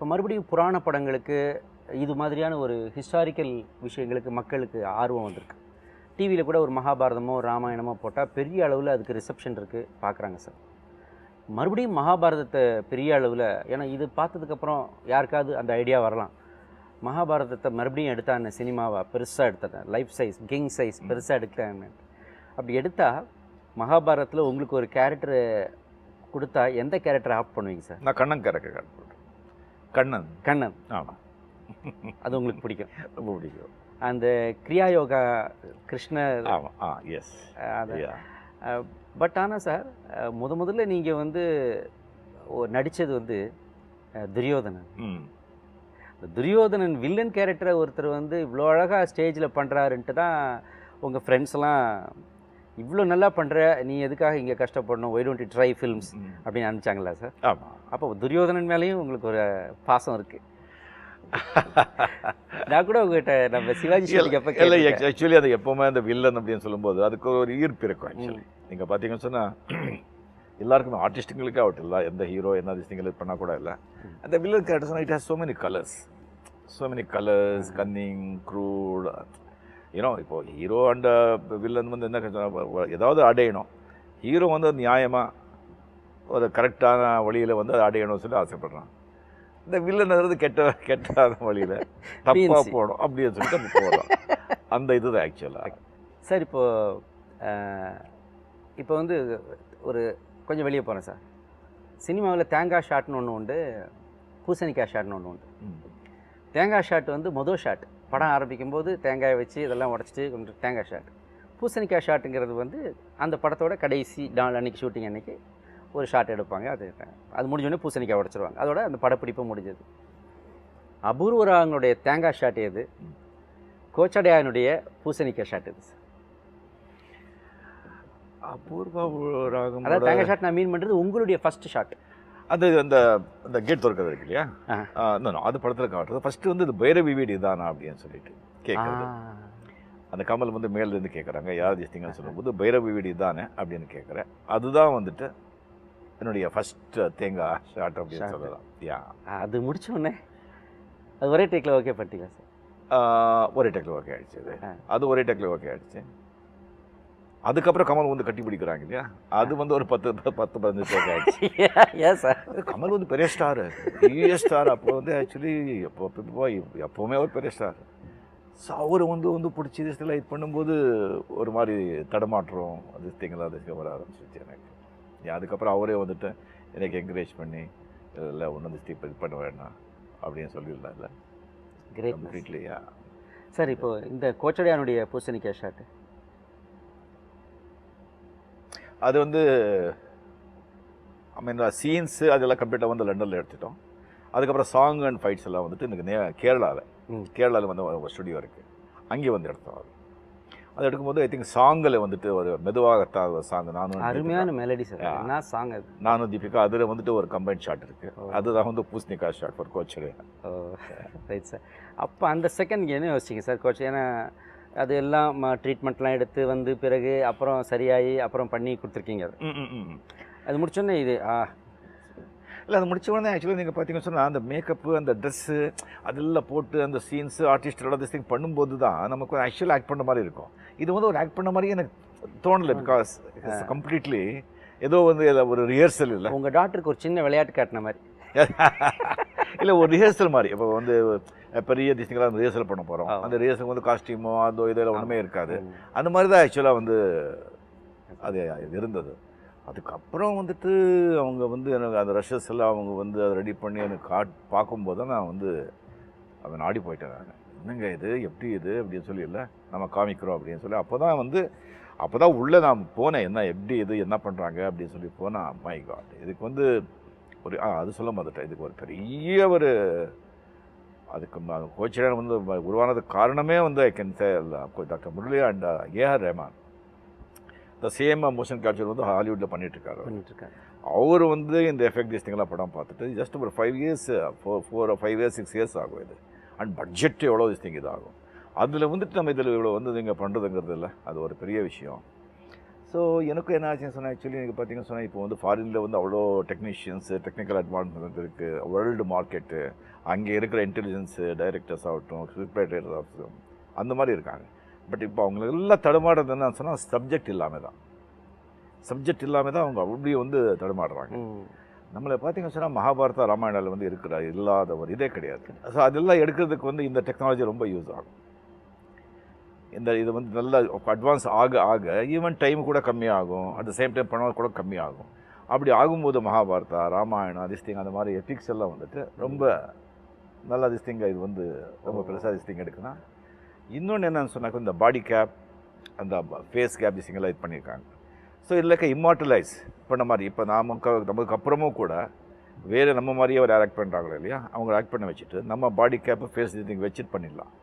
இப்போ மறுபடியும் புராண படங்களுக்கு, இது மாதிரியான ஒரு ஹிஸ்டாரிக்கல் விஷயங்களுக்கு மக்களுக்கு ஆர்வம் வந்திருக்கு. டிவியில் கூட ஒரு மகாபாரதமோ ராமாயணமோ போட்டால் பெரிய அளவில் அதுக்கு ரிசப்ஷன் இருக்குது, பார்க்குறாங்க சார். மறுபடியும் மகாபாரதத்தை பெரிய அளவில், ஏன்னா இது பார்த்ததுக்கப்புறம் யாருக்காவது அந்த ஐடியா வரலாம், மகாபாரதத்தை மறுபடியும் எடுத்தான்னு சினிமாவை பெருசாக எடுத்தேன், லைஃப் சைஸ் கிங் சைஸ் பெருசாக எடுத்தேன். அப்படி எடுத்தால் மகாபாரதத்தில் உங்களுக்கு ஒரு கேரக்டரு கொடுத்தா எந்த கேரக்டரை ஆப்ட் பண்ணுவீங்க சார்? நான் கண்ணன் கேரக்டர் போட்டேன். கண்ணன். ஆமாம், அது உங்களுக்கு பிடிக்கும்? ரொம்ப பிடிக்கும். அந்த கிரியாயோகா கிருஷ்ணர். ஆமாம். எஸ். அது பட் ஆனால் சார் முதல்ல நீங்கள் வந்து நடித்தது வந்து துரியோதனன். துரியோதனன் வில்லன் கேரக்டரை ஒருத்தர் வந்து இவ்வளோ அழகாக ஸ்டேஜில் பண்ணுறாருன்ட்டு தான் உங்கள் ஃப்ரெண்ட்ஸ்லாம் இவ்வளோ நல்லா பண்ணுற, நீ எதுக்காக இங்கே கஷ்டப்படணும், why don't you try films அப்படின்னு நினச்சாங்களா சார்? ஆமாம். அப்போ துரியோதனன் மேலேயும் உங்களுக்கு ஒரு பாசம் இருக்குது. நான் கூட உங்கள்கிட்ட நம்ம சிவாஜி எப்போ இல்லை, ஆக்சுவலி அது எப்போவுமே அந்த வில்லன் அப்படின்னு சொல்லும்போது அதுக்கு ஒரு ஈர்ப்பு இருக்கும். ஆக்சுவலி நீங்கள் பார்த்தீங்கன்னு சொன்னால் எல்லாருக்குமே ஆர்டிஸ்ட்டுங்களுக்கே ஆகட்டும், இல்லை எந்த ஹீரோ என்ன திஸ்டிங்கள் பண்ணால் கூட இல்லை, அந்த வில்லன் கேரக்டர் சொன்னால் it has so many colors, cunning, crude. இப்போது ஹீரோ அண்ட் வில்லன் வந்து என்ன ஏதாவது அடையணும். ஹீரோ வந்து நியாயமாக ஒரு கரெக்டான வழியில் வந்து அதை அடையணும்னு சொல்லி ஆசைப்படுறான். இந்த வில்லனுங்கிறது கெட்டாத வழியில் தப்பாக போகணும் அப்படின்னு சொல்லிட்டு நம்ம போகிறோம். அந்த இதுதான் ஆக்சுவலாக. சார் இப்போ வந்து ஒரு கொஞ்சம் வெளியே போகிறேன் சார். சினிமாவில் தேங்காய் ஷாட்னு ஒன்று உண்டு, பூசணிக்காய் ஷாட்னு ஒன்று உண்டு. தேங்காய் ஷாட் வந்து மொதல் ஷாட், படம் ஆரம்பிக்கும் போது தேங்காயை வச்சு இதெல்லாம் உடச்சிட்டு கொஞ்சம் தேங்காய் ஷாட். பூசணிக்காய் ஷாட்டுங்கிறது வந்து அந்த படத்தோட கடைசி நாள் அன்றைக்கி ஷூட்டிங் அன்றைக்கி ஒரு ஷாட் எடுப்பாங்க. அது முடிஞ்சோடனே பூசணிக்காய் உடச்சிருவாங்க. அதோட அந்த படப்பிடிப்பு முடிஞ்சது. அபூர்வ ராகங்களுடைய தேங்காய் ஷாட் எது, கோச்சடையானுடைய பூசணிக்காய் ஷாட் எது சார்? அபூர்வ ராகம் அதாவது தேங்காய் ஷாட் நான் மீன் பண்ணுறது உங்களுடைய ஃபர்ஸ்ட் ஷாட். அது அந்த அந்த கேட் திறக்கிறது இருக்கு இல்லையா, அது படத்தில் காட்டுறது. ஃபஸ்ட்டு வந்து இது பைரவி வீடு இதானா அப்படின்னு சொல்லிட்டு கேட்குறது. அந்த கமல் வந்து மேலேருந்து கேட்குறாங்க யார் ஜெஸ்டிங்கன்னு சொல்லும்போது பைரவி வீடு இதானே அப்படின்னு கேட்குறேன். அதுதான் வந்துட்டு என்னுடைய ஃபஸ்ட்டு தேங்காய் ஷாட் அப்படின்னு சொல்லலாம். அது முடிச்சோடனே அது ஒரே டேக்கில் ஓகே பண்ணிட்டீங்களா சார்? ஒரே டேக்கில் ஓகே ஆகிடுச்சு. அது ஒரே டேக்கில் ஓகே ஆகிடுச்சு. அதுக்கப்புறம் கமல் வந்து கட்டி பிடிக்கிறாங்க இல்லையா, அது வந்து ஒரு 10-15 டேக் ஆகிடுச்சு. ஏன் சார்? கமல் வந்து பெரிய ஸ்டார். அப்போ வந்து ஆக்சுவலி எப்போவுமே ஒரு பெரிய ஸ்டார். ஸோ அவர் வந்து பிடிச்சி இதெல்லாம் இது பண்ணும்போது ஒரு மாதிரி தடமாற்றம் அது திங்களாக வர ஆரம்பிச்சிச்சு எனக்கு. அதுக்கப்புறம் அவரே வந்துட்டு எனக்கு என்கரேஜ் பண்ணி இல்லை ஒன்று இது பண்ண வேண்டாம் அப்படின்னு சொல்லிடலாம். இல்லை கிரேட் கம்ப்ளீட்லியா சார். இப்போது இந்த கோச்சடையானுடைய பூசணிக்காய் ஷாட்டு அது வந்து சீன்ஸு அதெல்லாம் கம்ப்ளீட்டாக வந்து லண்டனில் எடுத்துட்டோம். அதுக்கப்புறம் சாங் அண்ட் ஃபைட்ஸ் எல்லாம் வந்துட்டு எனக்கு கேரளாவில் வந்து ஒரு ஸ்டுடியோ இருக்குது, அங்கே வந்து எடுத்தோம். அது எடுக்கும்போது ஐ திங்க் சாங்கில் வந்துட்டு ஒரு மெதுவாகத்தான் ஒரு சாங் நானும் அருமையான மெலடி சார். என்ன சாங் அது? நானும் தீபிகா அதில் வந்துட்டு ஒரு கம்பைன் ஷாட் இருக்குது. அதுதான் வந்து பூசணிக்காய் ஷாட் ஃபார் கோச்சடே. Right sir. அப்போ அந்த செகண்ட் என்ன யோசிச்சிங்க சார் கோச்? ஏன்னா அது எல்லாம் ட்ரீட்மெண்ட்லாம் எடுத்து வந்து பிறகு அப்புறம் சரியாகி அப்புறம் பண்ணி கொடுத்துருக்கீங்க. அது முடிச்சோடனே இது இல்லை, அது முடிச்ச உடனே ஆக்சுவலி நீங்கள் பார்த்தீங்கன்னு சொன்னால் அந்த மேக்கப்பு அந்த ட்ரெஸ்ஸு அதெல்லாம் போட்டு அந்த சீன்ஸு ஆர்டிஸ்டோட திஸ் திங் பண்ணும்போது தான் நமக்கு ஒரு ஆக்சுவலாக ஆக்ட் பண்ண மாதிரி இருக்கும். இது வந்து ஒரு ஆக்ட் பண்ண மாதிரியே எனக்கு தோணலை. பிகாஸ் கம்ப்ளீட்லி ஏதோ வந்து ஒரு ரிஹர்சல் இல்லை. உங்கள் டாக்டருக்கு ஒரு சின்ன விளையாட்டு காட்டின மாதிரி இல்லை, ஒரு ரிஹர்சல் மாதிரி. இப்போ வந்து பெரிய திசைங்களாக ரிஹர்சல் பண்ண போகிறோம். அந்த ரிஹர்சல் வந்து காஸ்டியூமோ அதோ இதெல்லாம் ஒன்றுமே இருக்காது. அந்த மாதிரி தான் ஆக்சுவலாக வந்து அது இருந்தது. அதுக்கப்புறம் வந்துட்டு அவங்க வந்து எனக்கு அந்த ரஷஸ் எல்லாம் அவங்க வந்து அதை ரெடி பண்ணி எனக்கு பார்க்கும்போது தான் நான் வந்து அதை நாடி போயிட்டேன். நான் என்னங்க இது எப்படி இது அப்படின்னு சொல்லி இல்லை நம்ம காமிக்கிறோம் அப்படின்னு சொல்லி அப்போ தான் உள்ளே நான் போனேன். எப்படி இது என்ன பண்ணுறாங்க அப்படின்னு சொல்லி போனால் மை காட், இதுக்கு வந்து ஒரு அது சொல்ல மாட்டேன். இதுக்கு ஒரு பெரிய ஒரு அதுக்கு கோச்சடையான் வந்து உருவானதுக்கு காரணமே வந்து I can say doctor Murali and AR Rahman. The same motion capture வந்து ஹாலிவுட்டில் பண்ணிட்டுருக்காரு. அவர் வந்து இந்த எஃபெக்ட் திஸ்டிங்கெல்லாம் படம் பார்த்துட்டு ஜஸ்ட் ஒரு 5 இயர்ஸ் 4 5 6 இயர்ஸ் ஆகும் இது. அண்ட் பட்ஜெட் எவ்வளோ திஸ்டிங் இதாகும். அதில் வந்துட்டு நம்ம இதில் இவ்வளோ வந்து நீங்கள் பண்ணுறதுங்கிறது இல்லை, அது ஒரு பெரிய விஷயம். ஸோ எனக்கும் என்ன ஆச்சுன்னு சொன்னால் ஆக்சுவலி எனக்கு பார்த்தீங்கன்னு சொன்னால் இப்போ வந்து ஃபாரினில் வந்து அவ்வளோ டெக்னீஷியன்ஸு டெக்னிக்கல் அட்வான்ஸ்மெண்ட் இருக்குது, வேர்ல்டு மார்க்கெட்டு, அங்கே இருக்கிற இன்டெலிஜென்ஸு டைரக்டர்ஸ் ஆகட்டும், ஸ்கிரிப்ட் ரைட்டர்ஸ் ஆகட்டும், அந்த மாதிரி இருக்காங்க. பட் இப்போ அவங்களுக்கு எல்லாம் தடுமாடுறது என்னன்னு சொன்னால் சப்ஜெக்ட் இல்லாமல் தான் அவங்க அப்படி வந்து தடுமாடுறாங்க. நம்மளை பார்த்தீங்கன்னு சொன்னால் மகாபாரதா ராமாயணாவில் வந்து இருக்கிற இல்லாத ஒரு இதே கிடையாது. ஸோ அதெல்லாம் எடுக்கிறதுக்கு வந்து இந்த டெக்னாலஜி ரொம்ப யூஸ் ஆகும். இது வந்து நல்லா அட்வான்ஸ் ஆக ஈவன் டைம் கூட கம்மியாகும், அட் த சேம் டைம் பணம் கூட கம்மியாகும். அப்படி ஆகும்போது மகாபாரதா ராமாயணம் திஸ்திங் அந்த மாதிரி எபிக்ஸ் எல்லாம் வந்துட்டு ரொம்ப நல்லா திஸ்திங்க இது வந்து ரொம்ப பெருசாக திஸ்திங் எடுக்குன்னா. இன்னொன்று என்னன்னு சொன்னாக்க இந்த பாடி கேப் அந்த ஃபேஸ் கேப் திஸ்திங்கெல்லாம் இது பண்ணியிருக்காங்க. ஸோ இதில் இம்மார்டலைஸ் பண்ண மாதிரி இப்போ நமக்கு அப்புறமும் கூட வேறு நம்ம மாதிரியே ஒரு ஆக்ட் பண்ணுறாங்களோ இல்லையா, அவங்க ஆக்ட் பண்ண வச்சுட்டு நம்ம பாடி கேப்பு ஃபேஸ் திஸ்திங் வச்சுட்டு பண்ணிடலாம்.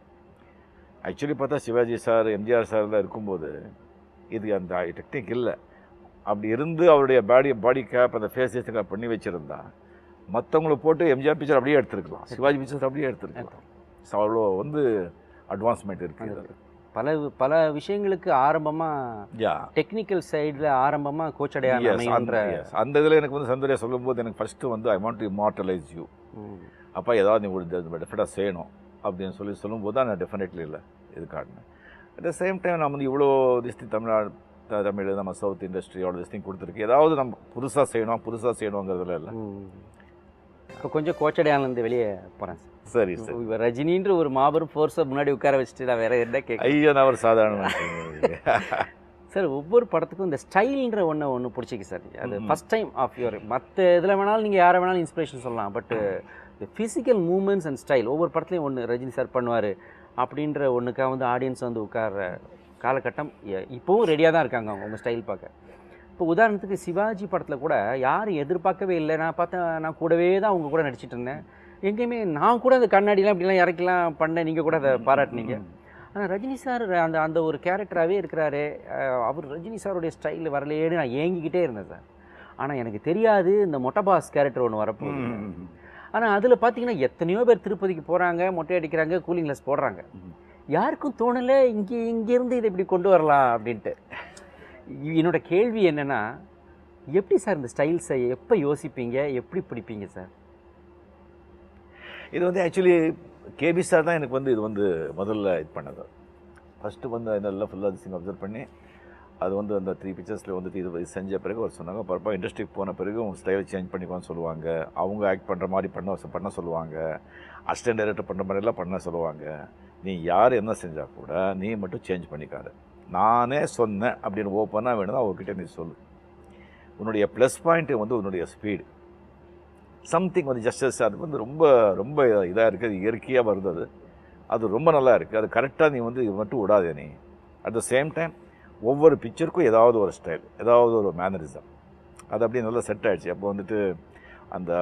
ஆக்சுவலி பார்த்தா சிவாஜி சார் எம்ஜிஆர் சார்லாம் இருக்கும்போது இது அந்த டெக்னிக் இல்லை. அப்படி இருந்து அவருடைய பாடி கேப் அந்த ஃபேஸ் திஸ்திங் பண்ணி வச்சுருந்தா மற்றவங்களை போட்டு எம்ஜிஆர் பிக்சர் அப்படியே எடுத்துருக்கலாம், சிவாஜி பிக்சர் அப்படியே எடுத்துருக்கலாம். ஸோ அவ்வளோ வந்து அட்வான்ஸ்மெண்ட் இருக்குது. பல விஷயங்களுக்கு ஆரம்பமாக டெக்னிக்கல் சைடில் ஆரம்பமாக கோச்சடையான் அந்த இதில் எனக்கு வந்து சந்தோரியா சொல்லும்போது எனக்கு ஃபஸ்ட்டு வந்து ஐ வாண்ட் டு இமார்டலைஸ் யூ. அப்போ ஏதாவது நீ ஒரு டெஃபினட்டாக செய்யணும் அப்படின்னு சொல்லும்போது தான் நான் டெஃபினெட்லி இல்லை இது காட்டினேன். அட் த சேம் டைம் நான் வந்து இவ்வளோ திஸ்தி தமிழ்நாடு தமிழ் நம்ம சவுத் இண்டஸ்ட்ரியோட திங் கொடுத்துருக்கு. ஏதாவது நம்ம புதுசாக செய்யணுங்கிறதுல இல்லை. இப்போ கொஞ்சம் கோச்சடையானது வெளியே போகிறேன் சார். சரி சரி. ரஜினின்ற ஒரு மாபெரும் ஃபோர்ஸை முன்னாடி உட்கார வச்சுட்டு நான் வேற என்ன கேட்க. ஐயோ, நான் ஒரு சாதாரண சார் ஒவ்வொரு படத்துக்கும் இந்த ஸ்டைல்ன்ற ஒன்று பிடிச்சிக்கு சார். அது ஃபஸ்ட் டைம் ஆஃப் யுவர் மற்ற இதில் வேணாலும் நீங்கள் யாரை வேணாலும் இன்ஸ்பிரேஷன் சொல்லலாம். பட் இந்த ஃபிசிக்கல் மூமெண்ட்ஸ் அண்ட் ஸ்டைல் ஒவ்வொரு படத்துலையும் ஒன்று ரஜினி சார் பண்ணுவார் அப்படின்ற ஒன்றுக்காக வந்து ஆடியன்ஸ் வந்து உட்கார்ற காலகட்டம் இப்போவும் ரெடியாக தான் இருக்காங்க அவங்க உங்கள் ஸ்டைல் பார்க்க. இப்போ உதாரணத்துக்கு சிவாஜி படத்தில் கூட யாரும் எதிர்பார்க்கவே இல்லை. நான் பார்த்தேன், நான் கூடவே தான் அவங்க கூட நடிச்சிட்டு இருந்தேன். எங்கேயுமே நான் கூட அந்த கண்ணாடிலாம் இப்படிலாம் இறக்கலாம் பண்ணேன், நீங்கள் கூட அதை பாராட்டினீங்க. ஆனால் ரஜினி சார் அந்த அந்த ஒரு கேரக்டராகவே இருக்கிறாரு. அவர் ரஜினி சாருடைய ஸ்டைலில் வரலையேன்னு நான் ஏங்கிக்கிட்டே இருந்தேன் சார். ஆனால் எனக்கு தெரியாது இந்த மொட்டபாஸ் கேரக்டர் ஒன்று வரப்போகுது. ஆனால் அதில் பார்த்தீங்கன்னா எத்தனையோ பேர் திருப்பதிக்கு போகிறாங்க, மொட்டை அடிக்கிறாங்க, கூலிங் கிளாஸ் போடுறாங்க. யாருக்கும் தோணலை இங்கேருந்து இதை இப்படி கொண்டு வரலாம் அப்படின்ட்டு. என்னோட கேள்வி என்னென்னா, எப்படி சார் இந்த ஸ்டைல்ஸை எப்போ யோசிப்பீங்க, எப்படி பிடிப்பீங்க சார்? இது வந்து ஆக்சுவலி கேபி சார் தான் எனக்கு வந்து இது வந்து முதல்ல இது பண்ணது. ஃபஸ்ட்டு வந்து அதெல்லாம் ஃபுல்லாக சிங் அப்சர்வ் பண்ணி அது வந்து அந்த 3 பிக்சர்ஸில் வந்து இது செஞ்ச பிறகு அவர் சொன்னாங்க, பரப்பா இண்டஸ்ட்ரிக்கு போன பிறகு உங்கள் ஸ்டைலை சேஞ்ச் பண்ணிக்குவான்னு சொல்லுவாங்க. அவங்க ஆக்ட் பண்ணுற மாதிரி பண்ண சொல்லுவாங்க. அசிஸ்டன்ட் டைரக்டர் பண்ணுற மாதிரிலாம் பண்ண சொல்லுவாங்க. நீ யார் என்ன செஞ்சால் கூட நீ மட்டும் சேஞ்ச் பண்ணிக்காத. நானே சொன்னேன் அப்படின்னு ஓப்பனாக வேணும்னா அவர்கிட்ட நீ சொல்லு. உன்னுடைய ப்ளஸ் பாயிண்ட்டு வந்து உன்னுடைய ஸ்பீடு. சம்திங் வந்து ஜஸ்டஸ் அது வந்து ரொம்ப ரொம்ப இதாக இருக்குது, அது இயற்கையாக வருது. அது ரொம்ப நல்லா இருக்குது. அது கரெக்டாக நீ வந்து இது மட்டும் விடாதே. நீ அட் த சேம் டைம் ஒவ்வொரு பிக்சருக்கும் ஏதாவது ஒரு ஸ்டைல், ஏதாவது ஒரு மேனரிசம், அது அப்படியே நல்லா செட் ஆகிடுச்சு. அப்போ வந்துட்டு அந்த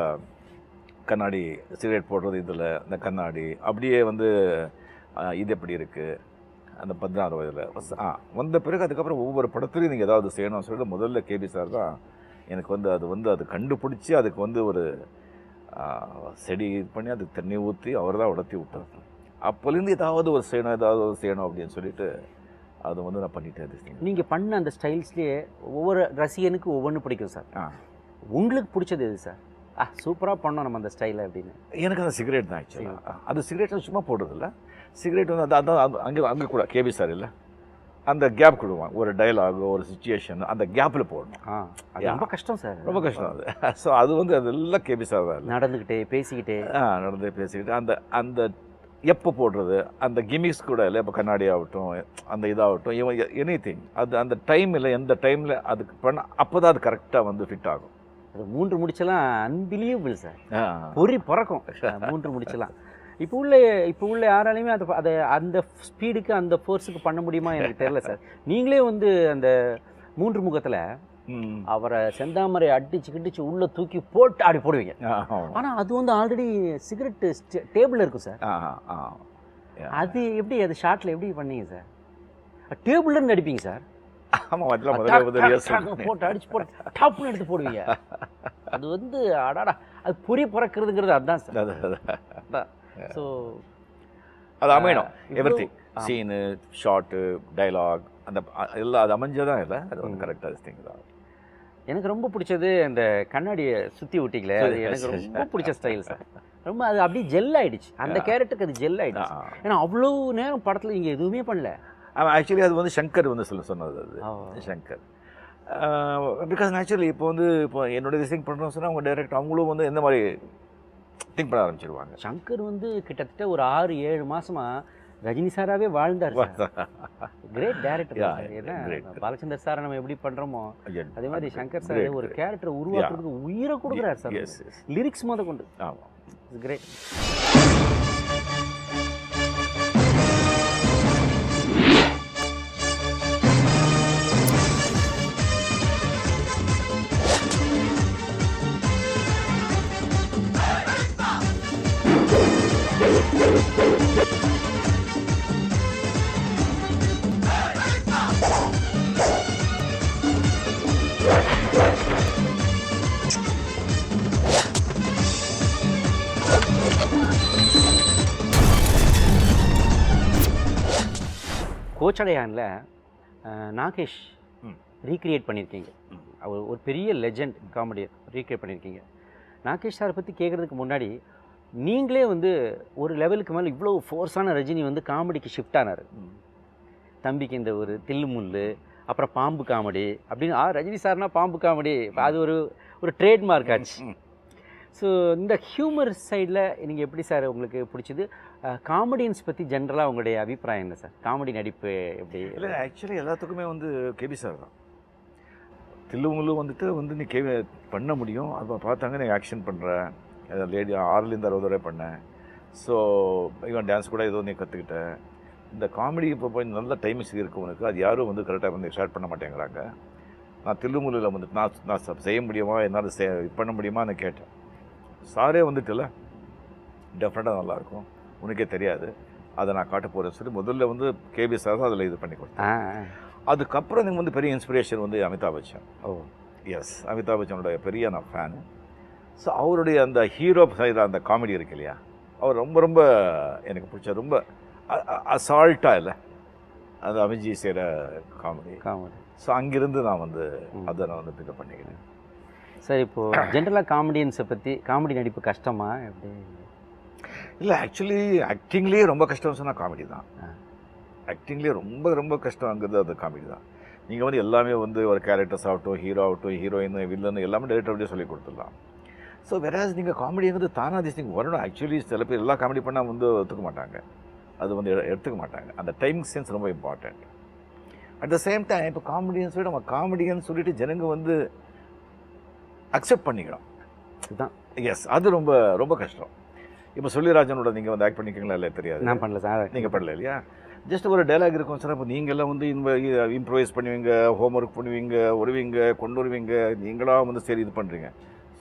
கண்ணாடி சிகரெட் போடுறது, இதில் இந்த கண்ணாடி அப்படியே வந்து இது எப்படி இருக்குது அந்த 16 வயதில் வந்த பிறகு அதுக்கப்புறம் ஒவ்வொரு படத்துலையும் நீங்கள் ஏதாவது செய்யணும்னு சொல்லிட்டு முதல்ல கேபி சார் தான் எனக்கு வந்து அது கண்டுபிடிச்சி அதுக்கு வந்து ஒரு செடி இது பண்ணி அதுக்கு தண்ணி ஊற்றி அவர் தான் உடத்தி விட்டார். அப்போலேருந்து ஏதாவது ஒரு செய்யணும் அப்படின்னு சொல்லிட்டு அது வந்து நான் பண்ணிட்டே இருந்தேன். நீங்கள் பண்ண அந்த ஸ்டைல்ஸ்லேயே ஒவ்வொரு ரசிகனுக்கு ஒவ்வொன்று பிடிக்கும் சார். உங்களுக்கு பிடிச்சது எது சார்? சூப்பராக பண்ணோம் நம்ம அந்த ஸ்டைலை அப்படின்னு. எனக்கு அந்த சிகரெட் தான் ஆக்சுவலாக. அது சிகரெட் சும்மா போடுறதில்ல. சிகரெட் வந்து அதான் அங்கே கூட கேபி சார் இல்லை, அந்த கேப் கொடுவாங்க. ஒரு டைலாக், ஒரு சுச்சுவேஷன், அந்த கேப்பில் போடணும். அது ரொம்ப கஷ்டம் சார், ரொம்ப கஷ்டம் அது. ஸோ அது வந்து அதெல்லாம் கேபி சார் தான். நடந்துக்கிட்டே பேசிக்கிட்டே அந்த எப்போ போடுறது, அந்த கிமிக்ஸ் கூட இல்லை. இப்போ கண்ணாடி ஆகட்டும், அந்த இதாகட்டும், இவன் எனிதிங் அது அந்த டைமில் எந்த டைமில் அதுக்கு பண்ண அப்போ தான் அது கரெக்டாக வந்து ஃபிட் ஆகும். அது 3 முடிச்செல்லாம் அன்பிலீவபிள் சார். பொறி பறக்கும் 3 முடிச்செல்லாம். இப்போ உள்ள யாராலையுமே அதை அந்த ஸ்பீடுக்கு அந்த ஃபோர்ஸுக்கு பண்ண முடியுமா எனக்கு தெரியல சார். நீங்களே வந்து அந்த 3 முகத்தில் அவரை செந்தாமரை அடிச்சு உள்ளே தூக்கி போட்டு ஆடி போடுவீங்க. ஆனால் அது வந்து ஆல்ரெடி சிகரெட் டேபிளில் இருக்கும் சார். அது எப்படி அது ஷார்ட்டில் எப்படி பண்ணீங்க சார்? டேபிள்ல நடிப்பீங்க சார். ஆமாம், போட்டு அடிச்சு போட்டு டாப்னு எடுத்து போடுவீங்க. அது வந்து அடாடா, அது பொறி பறக்கிறதுங்கிறது அதுதான் சார். அதான். ஸோ அது அமையணும். எவ்ரிதிங், சீனு, ஷார்ட்டு, டைலாக், அந்த எல்லாம் அது அமைஞ்சதான் இல்லை. அது வந்து கரெக்டாக திங் தான். எனக்கு ரொம்ப பிடிச்சது அந்த கண்ணாடியை சுற்றி விட்டிங்களே, அது எனக்கு ரொம்ப பிடிச்ச ஸ்டைல் சார். ரொம்ப அது அப்படியே ஜெல் ஆகிடுச்சு, அந்த கேரக்டருக்கு அது ஜெல் ஆகிடுச்சு. ஏன்னா அவ்வளோ நேரம் படத்தில் நீங்கள் எதுவுமே பண்ணல. ஆக்சுவலி அது வந்து சங்கர் வந்து சொன்னது. அது சங்கர். பிகாஸ் நேச்சுரலி இப்போ என்னுடைய திங் பண்ணுறோம் சொன்னால் அவங்க டைரக்ட் அவங்களும் வந்து எந்த மாதிரி திங்க் பண்ண ஆரம்பிச்சிருவாங்க. சங்கர் வந்து கிட்டத்தட்ட ஒரு 6-7 மாதமாக ரஜினி சாராகவே வாழ்ந்தார். Great director. ஏன்னா பாலச்சந்தர் சாரை நம்ம எப்படி பண்ணுறோமோ அதே மாதிரி சங்கர் சார் ஒரு கேரக்டரை உருவாக்குறதுக்கு உயிரை கொடுக்குறாரு சார். லிரிக்ஸ் முத கொண்டு. ஆமாம், கிரேட். கோச்சடையானில் நாகேஷ் ரீக்ரியேட் பண்ணியிருக்கீங்க. அவர் ஒரு பெரிய லெஜண்ட் காமெடியை ரீக்ரியேட் பண்ணியிருக்கீங்க. நாகேஷ் சாரை பற்றி கேட்குறதுக்கு முன்னாடி நீங்களே வந்து ஒரு லெவலுக்கு மேலே இவ்வளோ ஃபோர்ஸான ரஜினி வந்து காமெடிக்கு ஷிஃப்ட் ஆனார். தம்பிக்கு இந்த ஒரு தில்லு முள்ளு, அப்புறம் பாம்பு காமெடி அப்படின்னு ரஜினி சார்னா பாம்பு காமெடி அது ஒரு ட்ரேட்மார்க் ஆச்சு. ஸோ இந்த ஹியூமர் சைடில் நீங்கள் எப்படி சார் உங்களுக்கு பிடிச்சது? காமெடியன்ஸ் பற்றி ஜென்ரலாக உங்களுடைய அபிப்பிராயம் என்ன சார்? காமெடி நடிப்பு எப்படி? இல்லை ஆக்சுவலி எல்லாத்துக்குமே வந்து கேபி சார் தான். தில்லுமுள்ளும் வந்துட்டு நீ பண்ண முடியும். அதை பார்த்தாங்க நீ ஆக்ஷன் பண்ணுற லேடி 6லேருந்து 60 வரை பண்ணேன். ஸோ ஈவன் டான்ஸ் கூட ஏதோ நீ கற்றுக்கிட்ட. இந்த காமெடி இப்போ போய் நல்ல டைமிங்ஸ் இருக்குது உனக்கு, அது யாரும் வந்து கரெக்டாக வந்து ஸ்டார்ட் பண்ண மாட்டேங்கிறாங்க. நான் தில்லுமுள்ளில் வந்துட்டு நான் செய்ய முடியுமா, என்னால் பண்ண முடியுமான்னு கேட்டேன். சாரே வந்துட்டுல டெஃபினட்டாக நல்லாயிருக்கும், உனக்கே தெரியாது, அதை நான் காட்ட போகிறேன்னு சொல்லி முதல்ல வந்து கேபி சார் தான் அதில் இது பண்ணி கொடுத்தேன். அதுக்கப்புறம் எனக்கு வந்து பெரிய இன்ஸ்பிரேஷன் வந்து அமிதாப் பச்சன். எஸ், அமிதாப் பச்சனோட பெரிய நான் ஃபேனு. ஸோ அவருடைய அந்த ஹீரோ சைடு அந்த காமெடி இருக்கு இல்லையா, அவர் ரொம்ப ரொம்ப எனக்கு பிடிச்ச, ரொம்ப அசால்ட்டாக இல்லை அந்த அமிஜி செய்கிற காமெடி. ஸோ அங்கிருந்து நான் வந்து அதை நான் வந்து பிக்கப் பண்ணிக்கிறேன். சார் இப்போது ஜென்ரலாக காமெடியன்ஸை பற்றி, காமெடி நடிப்பு கஷ்டமா எப்படி? இல்லை ஆக்சுவலி ஆக்டிங்லேயே ரொம்ப கஷ்டம் சொன்னால் காமெடி தான். ஆக்டிங்லேயே ரொம்ப ரொம்ப கஷ்டங்கிறது அது காமெடி தான். நீங்கள் வந்து எல்லாமே வந்து ஒரு கேரக்டர்ஸ் ஆகட்டும், ஹீரோ ஆகட்டும், ஹீரோயின், வில்லன் எல்லாமே டேரக்டர் சொல்லி கொடுத்துடலாம். ஸோ வேறாஸ் நீங்கள் காமெடிங்கிறது தானாக திஸ்டிங் வரணும். ஆக்சுவலி சில பேர் எல்லா காமெடி பண்ணால் வந்து ஒத்துக்க மாட்டாங்க, அது வந்து எடுத்துக்க மாட்டாங்க. அந்த டைமிங் சென்ஸ் ரொம்ப important. At the same time இப்போ காமெடியன்ஸ் விட நம்ம காமெடியன்னு சொல்லிட்டு ஜனங்க வந்து அக்செப்ட் பண்ணிக்கணும். இதுதான். எஸ், அது ரொம்ப ரொம்ப கஷ்டம். இப்போ சொல்லிராஜனோட நீங்கள் வந்து ஆக்ட் பண்ணிக்கிங்களா இல்லை தெரியாது, நான் பண்ணல சார். நீங்கள் பண்ணல இல்லையா? ஜஸ்ட் ஒரு டைலாக் இருக்கும் சார். இப்போ நீங்கள்லாம் வந்து இம்ப்ரோவைஸ் பண்ணுவீங்க, ஹோம் ஒர்க் பண்ணுவீங்க, வருவீங்க, கொண்டு வருவீங்க, நீங்களாக வந்து சரி இது பண்ணுறீங்க.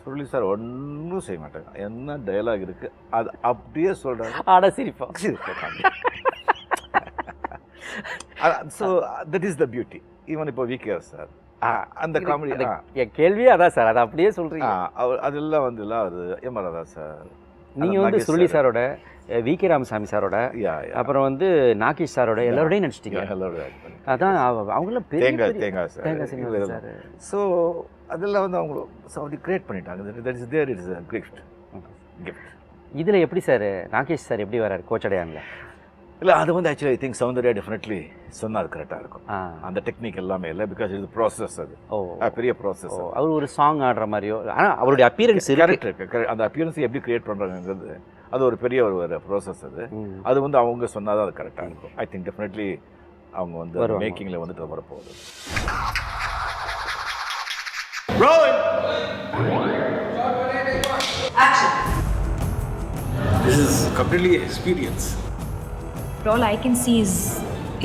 சொல்லி சார் ஒன்றும் செய்ய மாட்டாங்க. என்ன டைலாக் இருக்குது அது அப்படியே சொல்கிறாங்க. ஆட சிரிப்பா. So that is the beauty. Even இப்போ விகேஆர் சார் அந்த காமெடி, என் கேள்வியே அதான் சார், அதை அப்படியே சொல்கிறீங்க. அதெல்லாம் வந்து இல்லை, அது ஏமாறாதா சார்? நீங்கள் வந்து சுருளி சாரோட, வி.கே. ராமசாமி சாரோட, அப்புறம் வந்து நாகேஷ் சாரோட எல்லாரோடையும் நடிச்சிட்டீங்க. அதான் அவங்களாம் தேங்காய் சார். ஸோ அதெல்லாம் வந்து அவங்க அப்படி கிரியேட் பண்ணிட்டாங்க. That is there, it's gift. இதில் எப்படி சார் நாகேஷ் சார் எப்படி வராரு கோச்சடையாங்கள? இல்லை அது வந்து actually I think Soundarya definitely சொன்னால் அது கரெக்டாக இருக்கும். அந்த டெக்னிக் எல்லாமே இல்லை, பிகாஸ் இது ப்ராசஸ், அது பெரிய ப்ராசஸ். அவர் ஒரு சாங் ஆடுற மாதிரியோ, ஆனால் அவருடைய அப்பியரன்ஸ் கரெக்ட் இருக்கு. அந்த அப்பியரன்ஸ் எப்படி கிரியேட் பண்ணுறாங்கிறது அது ஒரு பெரிய ஒரு ப்ராசஸ். அது வந்து அவங்க சொன்னால் தான் அது கரெக்டாக இருக்கும். ஐ திங்க் டெஃபினெட்லி அவங்க வந்து மேக்கிங்கில் வந்துட்டு வரப்போகுது. This is completely experience. All I can see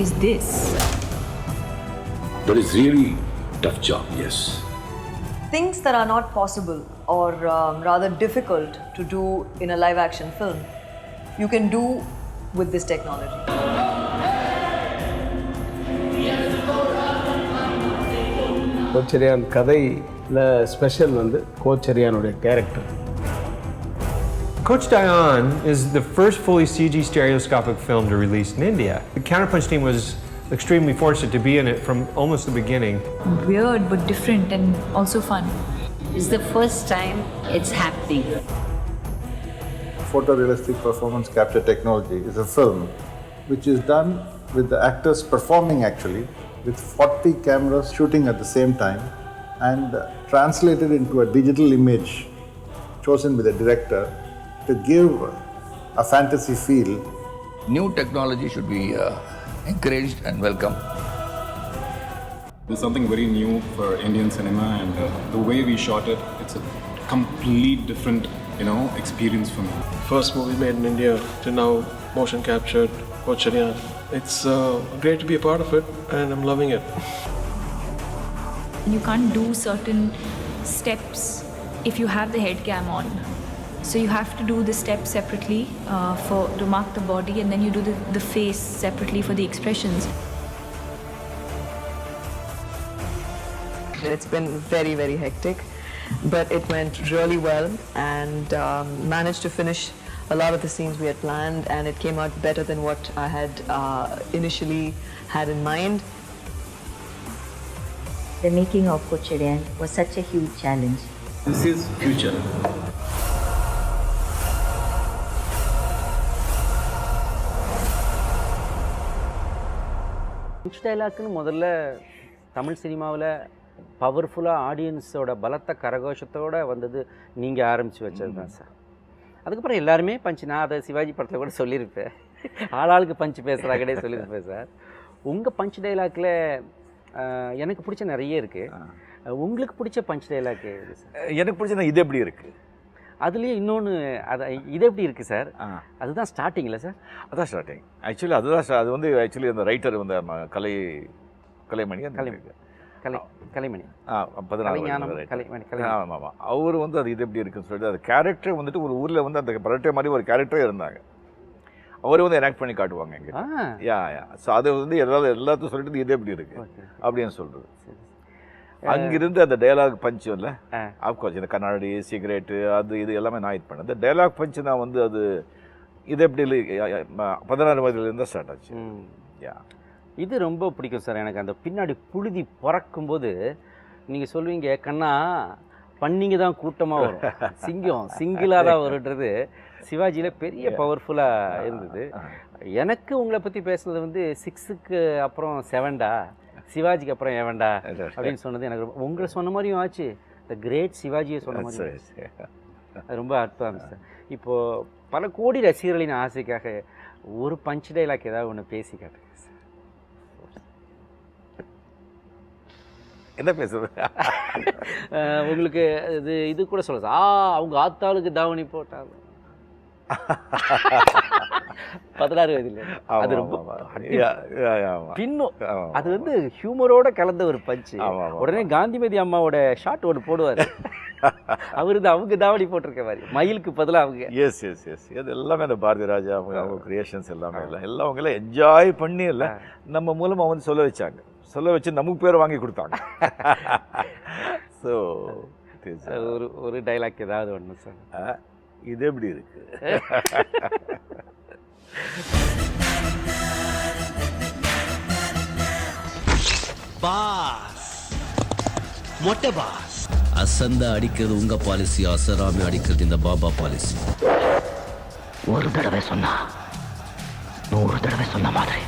is this. That is really tough job, yes. Things that are not possible or rather difficult to do in a live action film, you can do with this technology. கோச்சரியான் கதையில் special வந்து கோச்சரியானுடைய character. Coach Dayan is the first fully CG stereoscopic film to release in India. The Counterpunch team was extremely fortunate to be in it from almost the beginning. Weird but different and also fun. It's the first time it's happening. Photorealistic performance capture technology is a film which is done with the actors performing actually with 40 cameras shooting at the same time and translated into a digital image chosen with a director to give a fantasy feel. New technology should be encouraged and welcome. There's something very new for Indian cinema, and the way we shot it, it's a complete different, experience for me. First movie made in India to now motion captured Coacherian. It's great to be a part of it and I'm loving it. You can't do certain steps if you have the head cam on. So you have to do the steps separately to mark the body, and then you do the face separately for the expressions. It's been very, very hectic, but it went really well and managed to finish a lot of the scenes we had planned, and it came out better than what I had initially had in mind. The making of Coacherian was such a huge challenge. This is future. Punch டைலாக்னு முதல்ல தமிழ் சினிமாவில் பவர்ஃபுல்லாக ஆடியன்ஸோட பலத்த கரகோஷத்தோடு வந்தது நீங்கள் ஆரம்பித்து வச்சது தான் சார். அதுக்கப்புறம் எல்லாருமே பஞ்சு, நான் அதை சிவாஜி படத்தில் கூட சொல்லியிருப்பேன், ஆளாளுக்கு பஞ்சு பேசுகிறாங்கடே சொல்லியிருப்பேன் சார். உங்கள் பஞ்ச் டைலாக்ல எனக்கு பிடிச்ச நிறைய இருக்குது. உங்களுக்கு பிடிச்ச பஞ்ச் டைலாக் எது சார்? எனக்கு பிடிச்ச இது எப்படி இருக்குது, அதுலேயே இன்னொன்று அது இது எப்படி இருக்குது சார்? அதுதான் ஸ்டார்டிங்கில் சார். அதான் ஸ்டார்டிங் ஆக்சுவலி. அது வந்து ஆக்சுவலி அந்த ரைட்டர் வந்து கலைமணி கலைமணி 16 ஆமாம். அவர் வந்து அது இது எப்படி இருக்குன்னு சொல்லிட்டு அது கேரக்டர் வந்துட்டு ஒரு ஊரில் வந்து அந்த பரட்டை மாதிரி ஒரு கேரக்டரே இருந்தாங்க. அவரை வந்து எனாக்ட் பண்ணி காட்டுவாங்க எங்க. யா. ஸோ அது வந்து எல்லாத்தையும் சொல்லிட்டு இது எப்படி இருக்கு அப்படின்னு சொல்றது. அங்கிருந்து அந்த டயலாக் பஞ்ச் இல்லை, ஆஃப்கோர்ஸ் இந்த கண்ணாடி சிகரெட்டு அது இது எல்லாமே நான் இது பண்ணேன். இந்த டயலாக் பஞ்ச் நான் வந்து அது இது எப்படி 16 வயதுலேருந்து தான் ஸ்டார்ட் ஆச்சு. யா, இது ரொம்ப பிடிக்கும் சார் எனக்கு. அந்த பின்னாடி புழுதி பறக்கும்போது நீங்கள் சொல்லுவீங்க, கண்ணா பண்ணிங்க தான் கூட்டமாக வரும், சிங்கம் சிங்கிளாக தான் வருன்றது சிவாஜியில் பெரிய பவர்ஃபுல்லாக இருந்தது. எனக்கு உங்களை பற்றி பேசுனது வந்து 6க்கு அப்புறம் 7டா, சிவாஜிக்கு அப்புறம் ஏவன்டா அப்படின்னு சொன்னது எனக்கு ரொம்ப, உங்களை சொன்ன மாதிரியும் ஆச்சு, த கிரேட் சிவாஜியை சொன்ன மாதிரி அது ரொம்ப அற்புதம் சார். இப்போது பல கோடி ரசிகர்களின் ஆசைக்காக ஒரு பஞ்ச் டைலாக் ஏதாவது ஒன்று பேசி காட்டுங்க சார். என்ன பேசுறது? உங்களுக்கு இது கூட சொல்ல சார், அவங்க ஆத்தாளுக்கு தாவணி போட்டாங்க 16 வயதில். அது ரொம்ப பின்னும் அது வந்து ஹியூமரோட கலந்த ஒரு பஞ்சு. உடனே காந்திமதி அம்மாவோட ஷார்ட் ஒன்று போடுவார், அவரு தான் அவங்க தாவணி போட்டிருக்க மாதிரி, மயிலுக்கு பதிலாக அவங்க. எஸ் எஸ் எஸ் அது எல்லாமே அந்த பாரதி ராஜா அவங்க கிரியேஷன்ஸ் எல்லாமே இல்லை, எல்லாம் அவங்களாம் என்ஜாய் பண்ணி இல்லை நம்ம மூலமாக வந்து சொல்ல வச்சாங்க, சொல்ல வச்சு நமக்கு பேர் வாங்கி கொடுத்தாங்க. ஸோ ஒரு டைலாக் ஏதாவது ஒன்று சார், இது எப்படி இருக்கு? பாஸ் மொட்டை பாஸ். அசந்த அடிக்கிறது உங்க பாலிசி, அசராமி அடிக்கிறது இந்த பாபா பாலிசி. ஒரு தடவை சொன்னா 100 தடவை சொன்ன மாதிரி.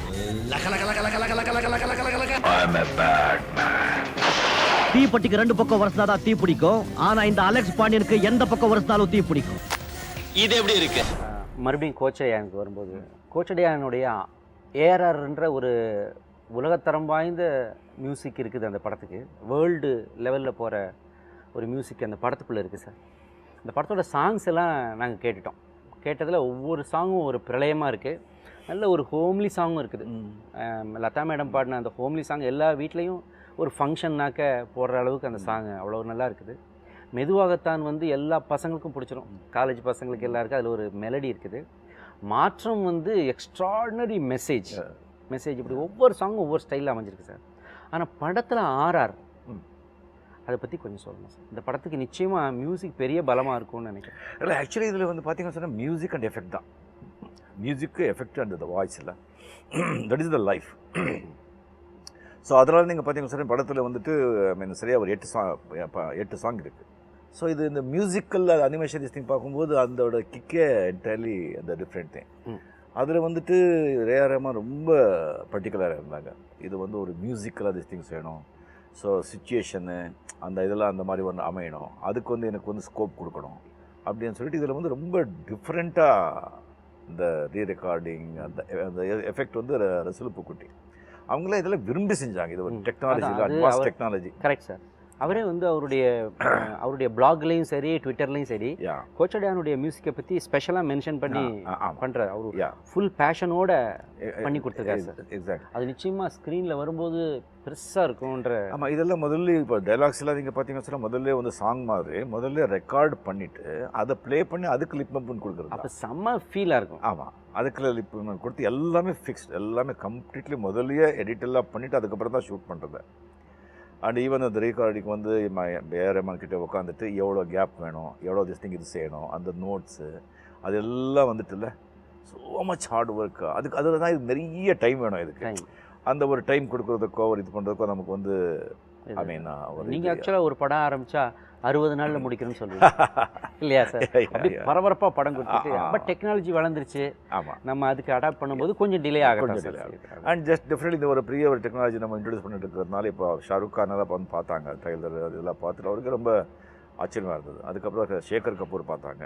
தீப்பட்டிக்கு 2 பக்கம் வரசாதான் தீ பிடிக்கும், ஆனா இந்த அலெக்ஸ் பாண்டியனுக்கு எந்த பக்கம் வரசாலும் தீ பிடிக்கும். இது எப்படி இருக்கு? மறுபடியும் கோச்சடையானுக்கு வரும்போது, கோச்சடையானுடைய ஏஆர்ஆர்ன்ற ஒரு உலகத்தரம் வாய்ந்த மியூசிக் இருக்குது அந்த படத்துக்கு, வேர்ல்டு லெவலில் போகிற ஒரு மியூசிக் அந்த படத்துக்குள்ளே இருக்குது சார். அந்த படத்தோட சாங்ஸ் எல்லாம் நாங்கள் கேட்டுட்டோம். கேட்டதில் ஒவ்வொரு சாங்கும் ஒரு பிரளயமாக இருக்குது, நல்ல ஒரு ஹோம்லி சாங்கும் இருக்குது. லதா மேடம் பாடின அந்த ஹோம்லி சாங் எல்லா வீட்லேயும் ஒரு ஃபங்க்ஷன்னாக்க போடுற அளவுக்கு அந்த சாங் அவ்வளோ நல்லா இருக்குது. மெதுவாகத்தான் வந்து எல்லா பசங்களுக்கும் பிடிச்சிரும், காலேஜ் பசங்களுக்கு எல்லாருக்கும் அதில் ஒரு மெலடி இருக்குது. மாற்றம் வந்து எக்ஸ்ட்ராடினரி மெசேஜ் இப்படி ஒவ்வொரு சாங்கும் ஒவ்வொரு ஸ்டைலில் அமைஞ்சிருக்கு சார். ஆனால் படத்தில் ஆர்ஆர் அதை பற்றி கொஞ்சம் சொல்லணும் சார். இந்த படத்துக்கு நிச்சயமாக மியூசிக் பெரிய பலமாக இருக்கும்னு நினைக்கிறேன். இல்லை ஆக்சுவலி இதில் வந்து பார்த்தீங்கன்னா சொன்னால் மியூசிக் அண்ட் எஃபெக்ட் தான், மியூசிக்கு எஃபெக்ட் அண்ட் த வாய்ஸ் இல்லை, that is the life. So அதனால் நீங்கள் பார்த்தீங்கன்னா சார் படத்தில் வந்துட்டு மீன் சரியாக ஒரு 8 சாங் இருக்குது. ஸோ இது இந்த மியூசிக்கல் அனிமேஷன் திங் பார்க்கும்போது அதோட கிக்கே என்டையர்லி அந்த டிஃப்ரெண்ட் திங். அதில் வந்துட்டு ரேரமாக ரொம்ப பர்டிகுலராக இருந்தாங்க, இது வந்து ஒரு மியூசிக்கலாக திங்ஸ் வேணும், ஸோ சிச்சுவேஷனு அந்த இதெல்லாம் அந்த மாதிரி ஒன்று அமையணும், அதுக்கு வந்து எனக்கு வந்து ஸ்கோப் கொடுக்கணும் அப்படின்னு சொல்லிட்டு இதில் வந்து ரொம்ப டிஃப்ரெண்ட்டாக இந்த ரீரெக்கார்டிங் அந்த எஃபெக்ட் வந்து ரசூல் பூக்குட்டி அவங்களே இதெல்லாம் விரும்பி செஞ்சாங்க. இது ஒரு technology, advance technology. Correct sir. அவரே வந்து அவருடைய பிளாக்லையும் சரி ட்விட்டர்லையும் சரி கோச்சடையானுடைய மியூசிக்கை பற்றி ஸ்பெஷலாக மென்ஷன் பண்ணி பண்ணுறாரு. அவரு ஃபுல் பேஷனோட பண்ணி கொடுத்துருக்காரு சார். எக்ஸாக்ட். அது நிச்சயமாக ஸ்க்ரீனில் வரும்போது பெருசாக இருக்கும்ன்ற. ஆமாம், இதெல்லாம் முதல்ல இப்போ டைலாக்ஸ் எல்லாம் நீங்கள் பார்த்தீங்கன்னா சொன்னால் முதல்ல வந்து சாங் மாதிரி முதல்ல ரெக்கார்ட் பண்ணிவிட்டு அதை ப்ளே பண்ணி அதுக்கு லிப்மெண்ட் கொடுக்குறது. அப்போ செம்ம ஃபீலாக இருக்கும். ஆமாம், அதுக்குள்ள லிப்மெண்ட் கொடுத்து எல்லாமே ஃபிக்ஸ்ட், எல்லாமே கம்ப்ளீட்லி முதல்லையே எடிட்டெல்லாம் பண்ணிவிட்டு அதுக்கப்புறம் தான் ஷூட் பண்ணுறது. அண்ட் ஈவன் அந்த ரீகார்டிங் வந்து ஏஆர் ரஹ்மான் கிட்டே உட்காந்துட்டு எவ்வளோ கேப் வேணும், எவ்வளோ திஸ்டிங் இது செய்யணும், அந்த நோட்ஸு அது எல்லாம் வந்துட்டு இல்லை ஸோ மச் ஹார்ட் ஒர்க்கு. அதில் தான் இது நிறைய டைம் வேணும். இதுக்கு அந்த ஒரு டைம் கொடுக்குறதுக்கோ ஒரு இது பண்ணுறதுக்கோ நமக்கு வந்து ஐ மீன் நீங்கள் ஆக்சுவலாக ஒரு படம் ஆரம்பித்தா 60 நாளில் முடிக்கணும்னு சொல்லுவீங்க இல்லையா சார்? அப்படி பரபரப்பாக படம் கொடுத்துட்டு பட் டெக்னாலஜி வளர்ந்துருச்சு. ஆமாம், நம்ம அதுக்கு அடாப்ட் பண்ணும்போது கொஞ்சம் டிலே ஆகும். அண்ட் ஜஸ்ட் டிஃப்ரெண்ட் இந்த ஒரு பெரிய ஒரு டெக்னாலஜி நம்ம இன்ட்ரடியூஸ் பண்ணிட்டு இருக்கிறதுனால இப்போ ஷாருக் கான் தான் வந்து பார்த்தாங்க ட்ரைலர் இதெல்லாம் பார்த்துட்டு அவருக்கு ரொம்ப ஆச்சரியமாக இருந்தது. அதுக்கப்புறம் சேகர் கபூர் பார்த்தாங்க.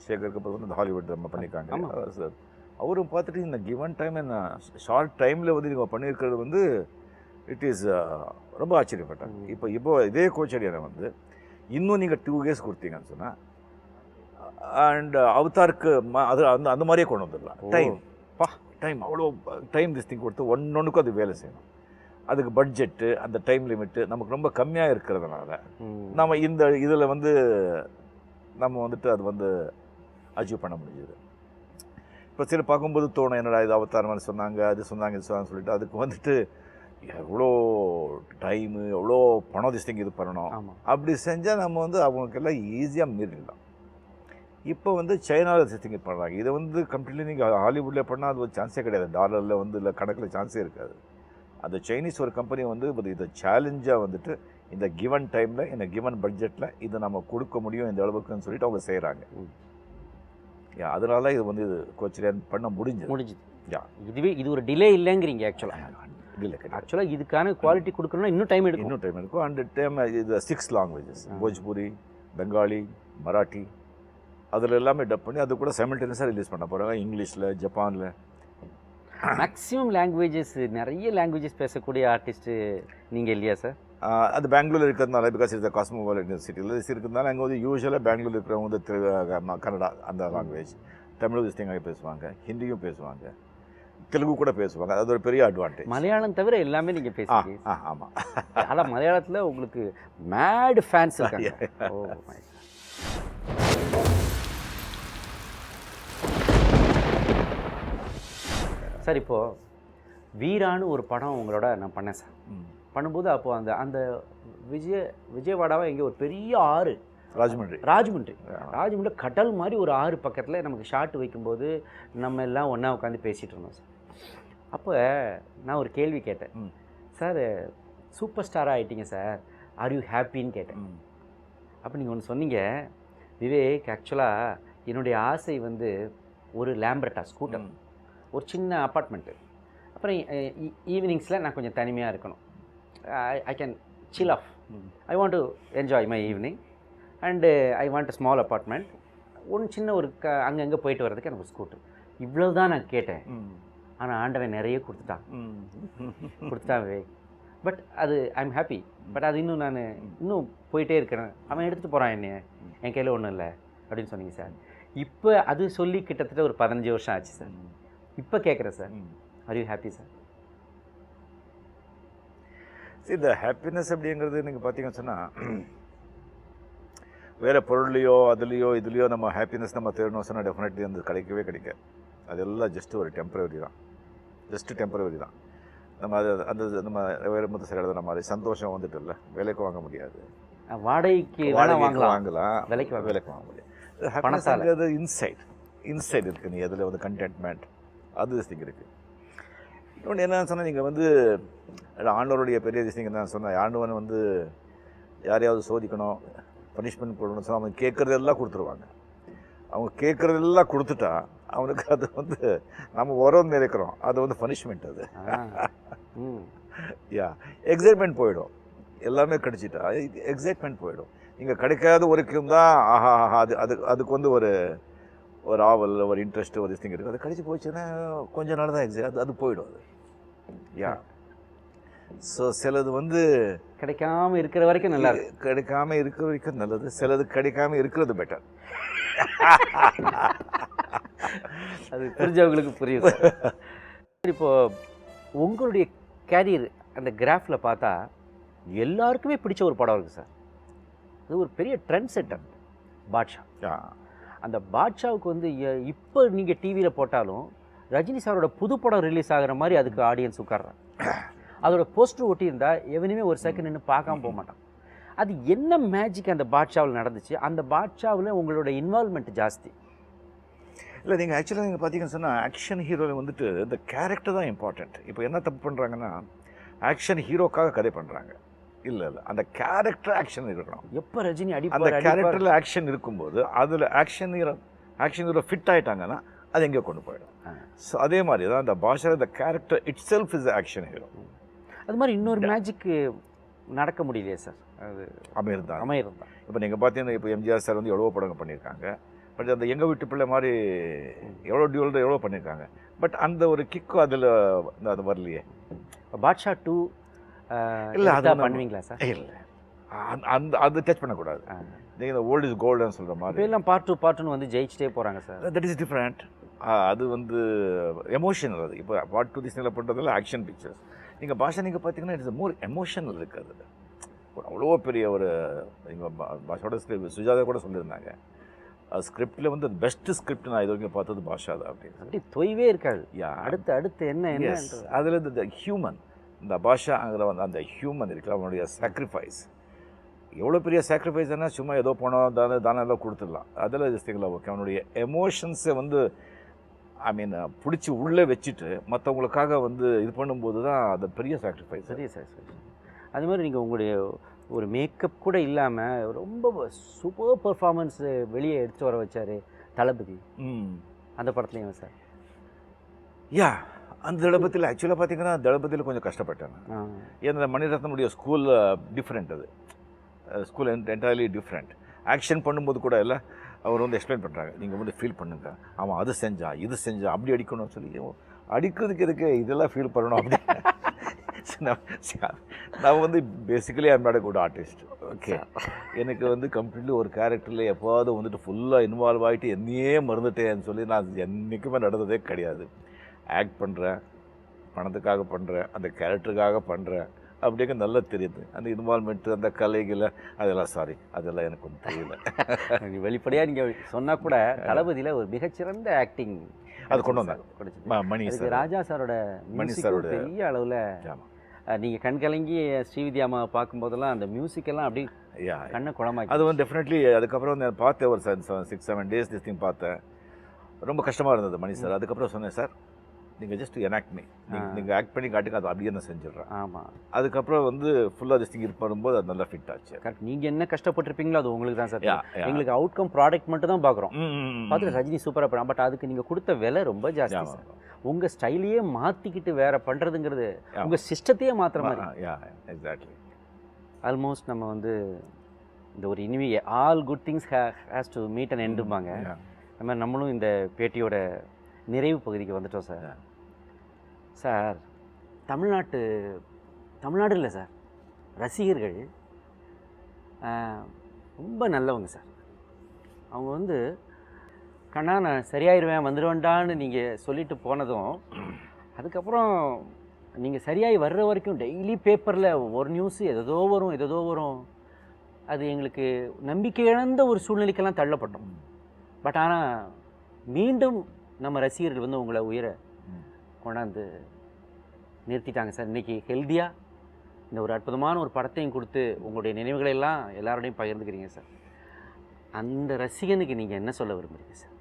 சேகர் கபூர் வந்து இந்த ஹாலிவுட் நம்ம பண்ணியிருக்காங்க சார். அவரும் பார்த்துட்டு இந்த கிவன் டைம் என்ன ஷார்ட் டைமில் வந்து நீங்கள் பண்ணியிருக்கிறது வந்து இட் இஸ் ரொம்ப ஆச்சரியப்பட்டாங்க. இப்போ இதே கோச்சரியான வந்து இன்னும் நீங்கள் 2 years கொடுத்தீங்கன்னு சொன்னால் அண்ட் அவதாருக்கு அது அந்த மாதிரியே கொண்டு வந்துடலாம். டைம் அவ்வளோ டைம் திஸ் திங் கொடுத்து ஒன்றுக்கும் அது வேலை செய்யணும். அதுக்கு பட்ஜெட்டு அந்த டைம் லிமிட்டு நமக்கு ரொம்ப கம்மியாக இருக்கிறதுனால நம்ம இந்த இதில் வந்து நம்ம வந்துட்டு அது வந்து அச்சீவ் பண்ண முடியுது. இப்போ சில பார்க்கும்போது தோணும் என்னடா இது அவதார் மாதிரி சொன்னாங்க அது சொன்னாங்க இது சொன்னாங்க சொல்லிட்டு அதுக்கு வந்துட்டு எவ்வளோ டைமு எவ்வளோ பணம் திஸ்திங் இது பண்ணணும். அப்படி செஞ்சால் நம்ம வந்து அவங்களுக்கெல்லாம் ஈஸியாக மீறிடலாம். இப்போ வந்து சைனாவில் திஸ்திங் பண்ணுறாங்க. இதை வந்து கம்ப்ளீட்லி நீங்கள் ஹாலிவுட்டில் பண்ணால் அது ஒரு சான்ஸே கிடையாது. டாலரில் வந்து இல்லை கணக்கில் சான்ஸே இருக்காது. அந்த சைனீஸ் ஒரு கம்பெனி வந்து இதை சேலஞ்சாக வந்துட்டு இந்த கிவன் டைமில் இந்த கிவன் பட்ஜெட்டில் இதை நம்ம கொடுக்க முடியும் இந்த அளவுக்குன்னு சொல்லிட்டு அவங்க செய்கிறாங்க. அதனால இது வந்து இது கோச்சரியான் பண்ண முடிஞ்சுது. இதுவே இது ஒரு டிலே இல்லைங்கிறீங்க. ஆக்சுவலாக இதுக்கான குவாலிட்டி கொடுக்கணும்னா இன்னும் டைம் எடுக்கும். அண்ட் டைம் இது 6 languages போஜ்பூரி, பெங்காலி, மராட்டி அதில் எல்லாமே டப் பண்ணி அது கூட சைமல்டேனியஸாக ரிலீஸ் பண்ண போகிறாங்க. இங்கிலீஷில், ஜப்பானில் மேக்ஸிமம் லாங்குவேஜஸ் நிறைய லாங்குவேஜஸ் பேசக்கூடிய ஆர்டிஸ்ட்டு நீங்கள் இல்லையா சார்? அது பெங்களூரில் இருக்கிறதுனால பிகாஸ் இது காஸ்மோபாலிட்டன் சிட்டியில் இருக்கிறதுனால அங்கே வந்து யூஸ்வலாக பெங்களூர் இருக்கிறவங்க வந்து கன்னடா அந்த லாங்குவேஜ், தமிழ் திஸ்திங்காக பேசுவாங்க, ஹிந்தியும் பேசுவாங்க, தெலுங்கு கூட பேசுவாங்க. அது ஒரு பெரிய அட்வான்டேஜ். மலையாளம் தவிர எல்லாமே நீங்கள் பேசுவீங்க. ஆமாம். ஆனால் மலையாளத்தில் உங்களுக்கு மேட் ஃபேன்ஸ் இருக்காங்க. சார் இப்போது வீரான்னு ஒரு படம் உங்களோட நான் பண்ணேன் சார். பண்ணும்போது அப்போது அந்த அந்த விஜயவாடாவை எங்கே ஒரு பெரிய ஆறு ராஜமன்றி கடல் மாதிரி ஒரு ஆறு பக்கத்தில் நமக்கு ஷாட் வைக்கும்போது நம்ம எல்லாம் ஒன்றா உட்காந்து பேசிகிட்டு இருந்தோம் சார். அப்போ நான் ஒரு கேள்வி கேட்டேன். சார் சூப்பர் ஸ்டாராக ஆகிட்டீங்க சார், ஆர் யூ ஹாப்பின்னு கேட்டேன். அப்போ நீங்கள் ஒன்று சொன்னீங்க, விவேக் ஆக்சுவலாக என்னுடைய ஆசை வந்து ஒரு லேம்பர்ட்டா ஸ்கூட்டர், ஒரு சின்ன அப்பார்ட்மெண்ட்டு, அப்புறம் ஈவினிங்ஸில் நான் கொஞ்சம் தனிமையாக இருக்கணும். I can chill off. I want to enjoy my evening and I want a small apartment. ஒன்று சின்ன ஒரு அங்கங்கே போயிட்டு வர்றதுக்கு எனக்கு ஒரு ஸ்கூட்டர். இவ்வளோ தான் நான் கேட்டேன். ஆனால் ஆண்டவன் நிறைய கொடுத்துட்டான். பட் அது ஐ எம் ஹாப்பி. பட் அது இன்னும் போயிட்டே இருக்கிறேன். அவன் எடுத்துகிட்டு போகிறான் என்னைய, என் கையில் ஒன்றும் இல்லை அப்படின்னு சொன்னீங்க சார். இப்போ அது சொல்லி கிட்டத்தட்ட ஒரு 15 வருஷம் ஆச்சு சார். இப்போ கேட்குறேன் sir, are you happy sir? இந்த ஹாப்பினஸ் அப்படிங்கிறது நீங்கள் பார்த்தீங்கன்னு சொன்னால் வேறு பொருள்லையோ அதுலேயோ இதுலேயோ நம்ம ஹாப்பினஸ் நம்ம தேடணும் சொன்னால் டெஃபினெட்லி அந்த கிடைக்காது. அதெல்லாம் ஜஸ்ட்டு ஒரு டெம்பரவரி தான். நம்ம அந்த நம்ம வேறு மொத்தம் சரி எழுதுன மாதிரி சந்தோஷம் வந்துட்டு இல்லை, விலைக்கு வாங்க முடியாது. வாடகைக்கு வாங்கலாம், விலைக்கு வாங்க முடியாது. ஹாப்பினஸ்ங்கிறது இன்சைட் இருக்குது. நீ அதில் வந்து கண்டென்ட்மெண்ட் அது திங் இருக்குது. இன்னொன்று என்ன சொன்னால், நீங்கள் வந்து ஆண்டவருடைய பெரிய விஷயம் என்ன சொன்னால், ஆண்டவன் வந்து யாரையாவது சோதிக்கணும், பனிஷ்மெண்ட் போடணும்னு சொன்னால் அவங்க கேட்குறதெல்லாம் கொடுத்துருவாங்க. அவங்க கேட்குறதெல்லாம் கொடுத்துட்டா அவனுக்கு அது வந்து நம்ம உரம் நினைக்கிறோம், அது வந்து பனிஷ்மெண்ட். அது எக்ஸைட்மெண்ட் போயிடும். எல்லாமே கிடைச்சிட்டா எக்ஸைட்மெண்ட் போயிடும். நீங்கள் கிடைக்காத வரைக்கும் தான் அதுக்கு வந்து ஒரு ஆவல், ஒரு இன்ட்ரெஸ்ட், ஒரு திங் இருக்குது. அது கிடைச்சி போச்சுன்னா கொஞ்ச நாள் தான் அது போயிடும். அது ஸோ சிலது வந்து கிடைக்காம இருக்கிற வரைக்கும் நல்லா இருக்கு, கிடைக்காம இருக்கிற வரைக்கும் நல்லது. சிலது கிடைக்காம இருக்கிறது பெட்டர். அது புரிஞ்சவங்களுக்கு புரியுது. இப்போது உங்களுடைய கேரியர் அந்த கிராஃபில் பார்த்தா எல்லாருக்குமே பிடிச்ச ஒரு படம் இருக்குது சார். அது ஒரு பெரிய ட்ரெண்ட் செட்டர், பாட்ஷா. அந்த பாட்ஷாவுக்கு வந்து இப்போ நீங்கள் டிவியில் போட்டாலும் ரஜினி சாரோட புது படம் ரிலீஸ் ஆகிற மாதிரி அதுக்கு ஆடியன்ஸ் உட்கார்றாங்க. அதோட போஸ்டர் ஒட்டியிருந்தா எவனுமே ஒரு செகண்ட் நின்று பார்க்காம போக மாட்டான். அது என்ன மேஜிக் அந்த பாட்ஷாவில் நடந்துச்சு? அந்த பாட்ஷாவில் உங்களோட இன்வால்மெண்ட் ஜாஸ்தி இல்லை. நீங்கள் ஆக்சுவலாக நீங்கள் பார்த்தீங்கன்னு சொன்னால் ஆக்ஷன் ஹீரோவில் வந்துட்டு இந்த கேரக்டர் தான் இம்பார்ட்டண்ட். இப்போ என்ன தப்பு பண்ணுறாங்கன்னா, ஆக்ஷன் ஹீரோக்காக கதை பண்ணுறாங்க. இல்லை அந்த கேரக்டர் ஆக்ஷன் இருக்கணும். எப்போ ரஜினி அந்த கேரக்டரில் ஆக்ஷன் இருக்கும்போது அதில் ஆக்ஷன் ஹீரோ ஃபிட் ஆகிட்டாங்கன்னா அது எங்கேயோ கொண்டு போயிடும். ஸோ அதே மாதிரி தான் அந்த பாஷா இந்த character it self is action hero. அது மாதிரி இன்னொரு மேஜிக்கு நடக்க முடியலையே சார், அது அமீர் தான். தான் இப்போ நீங்கள் பார்த்தீங்கன்னா இப்போ எம்ஜிஆர் சார் வந்து எவ்வளோ படங்கள் பண்ணியிருக்காங்க. பட் அந்த எங்கள் வீட்டு பிள்ளை மாதிரி எவ்வளோ டியூல் எவ்வளோ பண்ணியிருக்காங்க. பட் அந்த ஒரு கிக்கு அதில் அது வரலையே. பாட்ஷா 2 இல்லை அது பண்ணுவீங்களா சார்? இல்லை அது டச் பண்ணக்கூடாது. நீங்கள் இந்த ஓல்டு இஸ் கோல்டுன்னு சொல்கிற மாதிரி எல்லாம் பார்ட் 2 வந்து ஜெயிச்சிட்டே போகிறாங்க சார். That is different. அது வந்து எமோஷனல். அது இப்போ பார்ட் 2 திஸ்னில் பண்ணுறதுல ஆக்ஷன் பிக்சர்ஸ். நீங்கள் பாஷா நீங்கள் பார்த்தீங்கன்னா இட்ஸ் மோர் எமோஷனல் இருக்குது. அது அவ்வளோ பெரிய ஒரு எங்கள் பாஷாவோட ஸ்கிரிப்ட் சுஜாதா கூட சொல்லியிருந்தாங்க, ஸ்கிரிப்டில் வந்து பெஸ்ட் ஸ்கிரிப்ட் நான் இது வரைக்கும் பார்த்தது பாஷா தான் அப்படின்னு. அப்படி தொய்வே இருக்காது. அடுத்து என்ன அதில் இந்த ஹியூமன், இந்த பாஷாங்கிற வந்து அந்த ஹியூமன் இருக்குல்ல, அவனுடைய சாக்ரிஃபைஸ் எவ்வளோ பெரிய சாக்ரிஃபைஸ்னால் சும்மா ஏதோ போனோம் தானே எல்லாம் கொடுத்துடலாம். அதில் ஜஸ்டிங்களா ஓகே அவனுடைய எமோஷன்ஸை வந்து ஐ மீன் பிடிச்சி உள்ளே வச்சுட்டு மற்றவங்களுக்காக வந்து இது பண்ணும்போது தான் அது பெரிய சாக்ரிஃபைஸ். அது மாதிரி நீங்கள் உங்களுடைய ஒரு மேக்கப் கூட இல்லாமல் ரொம்ப சூப்பர் பர்ஃபார்மன்ஸ் வெளியே எடுத்து வர வச்சார் தளபதி. அந்த படத்துலையும் சார் அந்த தளபதியில் ஆக்சுவலாக பார்த்தீங்கன்னா தளபதியில் கொஞ்சம் கஷ்டப்பட்டேன். ஏன்னா மணிரத்னமுடைய ஸ்கூல் டிஃப்ரெண்ட். அது ஸ்கூல் என்டையர்லி டிஃப்ரெண்ட். ஆக்ஷன் பண்ணும்போது கூட இல்லை அவர் வந்து எக்ஸ்பிளைன் பண்ணுறாங்க, நீங்கள் வந்து ஃபீல் பண்ணுங்க, அவன் அது செஞ்சா இது செஞ்சா அப்படி அடிக்கணும்னு சொல்லி அடிக்கிறதுக்கு எதுக்கு இதெல்லாம் ஃபீல் பண்ணணும் அப்படி. நான் வந்து basically I'm not a good artist. Okay, எனக்கு வந்து கம்ப்ளீட்லி ஒரு கேரக்டரில் எப்போது வந்துட்டு ஃபுல்லாக இன்வால்வ் ஆகிட்டு என்னையே மறந்துட்டேன்னு சொல்லி நான் என்றைக்குமே நடந்ததே கிடையாது. ஆக்ட் பண்ணுறேன், பணத்துக்காக பண்ணுறேன், அந்த கேரக்டருக்காக பண்ணுறேன் அப்படிங்க நல்லா தெரியுது. அந்த இன்வால்மெண்ட்டு அந்த கலைகளை அதெல்லாம் எனக்கு ஒன்றும் தெரியல. வெளிப்படையாக நீங்கள் சொன்னால் கூட தளபதியில் ஒரு மிகச்சிறந்த ஆக்டிங் அது கொண்டு வந்தாங்க. மணி சார், ராஜா சாரோட மணி சாரோட பெரிய அளவில் நீங்கள் கண்கலங்கி ஸ்ரீவித்யா அம்மாவை பார்க்கும்போதெல்லாம் அந்த மியூசிக்கெல்லாம் அப்படி கண்ணை குளமாக்கி. அது வந்து டெஃபினெட்லி அதுக்கப்புறம் வந்து பார்த்தேன் ஒரு 6-7 days திஸ் திங் பார்த்தேன். ரொம்ப கஷ்டமாக இருந்தது மணி சார். அதுக்கப்புறம் சொன்னேன், சார் நீங்கள் ஜஸ்ட் எனாக்ட் மீ, நீங்கள் ஆக்ட் பண்ணி காட்டுங்க, அது அப்படியே நான் செஞ்சிடுறேன். ஆமாம். அதுக்கப்புறம் வந்து ஃபுல்லாக திஸ் திங் இது பண்ணும்போது அது நல்லா ஃபிட் ஆச்சு. கரெக்ட். நீங்கள் என்ன கஷ்டப்பட்டிருப்பீங்களோ அது உங்களுக்கு தான் சார். எங்களுக்கு அவுட்கம் ப்ராடக்ட் மட்டும் தான் பார்க்குறோம். பார்த்துட்டு ரஜினி சூப்பராக பண்ணலாம், பட் அதுக்கு நீங்கள் கொடுத்த விலை ரொம்ப ஜாஸ்தி சார். உங்கள் ஸ்டைலையே மாற்றிக்கிட்டு வேறு பண்ணுறதுங்கிறது உங்கள் சிஸ்டத்தையே மாற்றுற மாதிரி. எக்ஸாக்ட்லி. ஆல்மோஸ்ட் நம்ம வந்து இந்த ஒரு இனிமே all good things has to meet and எண்டும்பாங்க. அது மாதிரி நம்மளும் இந்த பேட்டியோட நிறைவு பகுதிக்கு வந்துட்டோம் சார். சார், தமிழ்நாடு இல்லை சார், ரசிகர்கள் ரொம்ப நல்லவங்க சார். அவங்க வந்து கண்ணா நான் சரியாயிருவேன் வந்துடுவேன்டான்னு நீங்கள் சொல்லிட்டு போனதும் அதுக்கப்புறம் நீங்கள் சரியாகி வர்ற வரைக்கும் டெய்லி பேப்பரில் ஒரு நியூஸு எதோ வரும். அது எங்களுக்கு நம்பிக்கை இழந்த ஒரு சூழ்நிலைக்கெல்லாம் தள்ளப்பட்டோம். பட் ஆனால் மீண்டும் நம்ம ரசிகர்கள் வந்து உங்களை உயர கொண்டாந்து நிறுத்திட்டாங்க சார். இன்றைக்கி ஹெல்த்தியாக இந்த ஒரு அற்புதமான ஒரு படத்தையும் கொடுத்து உங்களுடைய நினைவுகளை எல்லாம் எல்லாரோடையும் பகிர்ந்துக்கிறீங்க சார். அந்த ரசிகனுக்கு நீங்கள் என்ன சொல்ல விரும்புகிறீங்க சார்?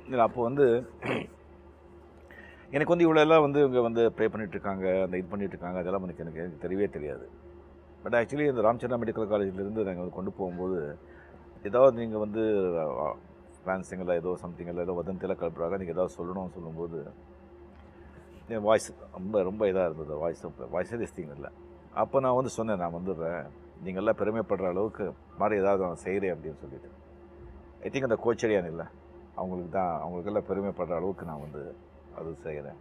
இல்லை, அப்போ வந்து எனக்கு வந்து இவ்வளோ எல்லாம் வந்து இவங்க வந்து ப்ரே பண்ணிகிட்ருக்காங்க, அந்த இது பண்ணிகிட்ருக்காங்க, அதெல்லாம் எனக்கு தெரியவே தெரியாது. பட் ஆக்சுவலி இந்த ராமச்சந்திரா மெடிக்கல் காலேஜிலேருந்து நாங்கள் வந்து கொண்டு போகும்போது ஏதாவது நீங்கள் வந்து ஃபேன்ஸுங்களா ஏதோ சம்திங்கெல்லாம் ஏதோ வதந்தியில் கலப்புறாங்க, நீங்கள் ஏதாவது சொல்லணும்னு சொல்லும்போது என் வாய்ஸ் ரொம்ப இதாக இருந்தது. வாய்ஸே திஸ்திங் இல்லை. அப்போ நான் வந்து சொன்னேன், நான் வந்துடுறேன், நீங்கள்லாம் பெருமைப்படுற அளவுக்கு மாதிரி ஏதாவது நான் செய்கிறேன் அப்படின்னு சொல்லிட்டு. ஐ திங்க் அந்த கோச்சடியான் இல்லை, அவங்களுக்கெல்லாம் பெருமைப்படுற அளவுக்கு நான் வந்து அது செய்கிறேன்.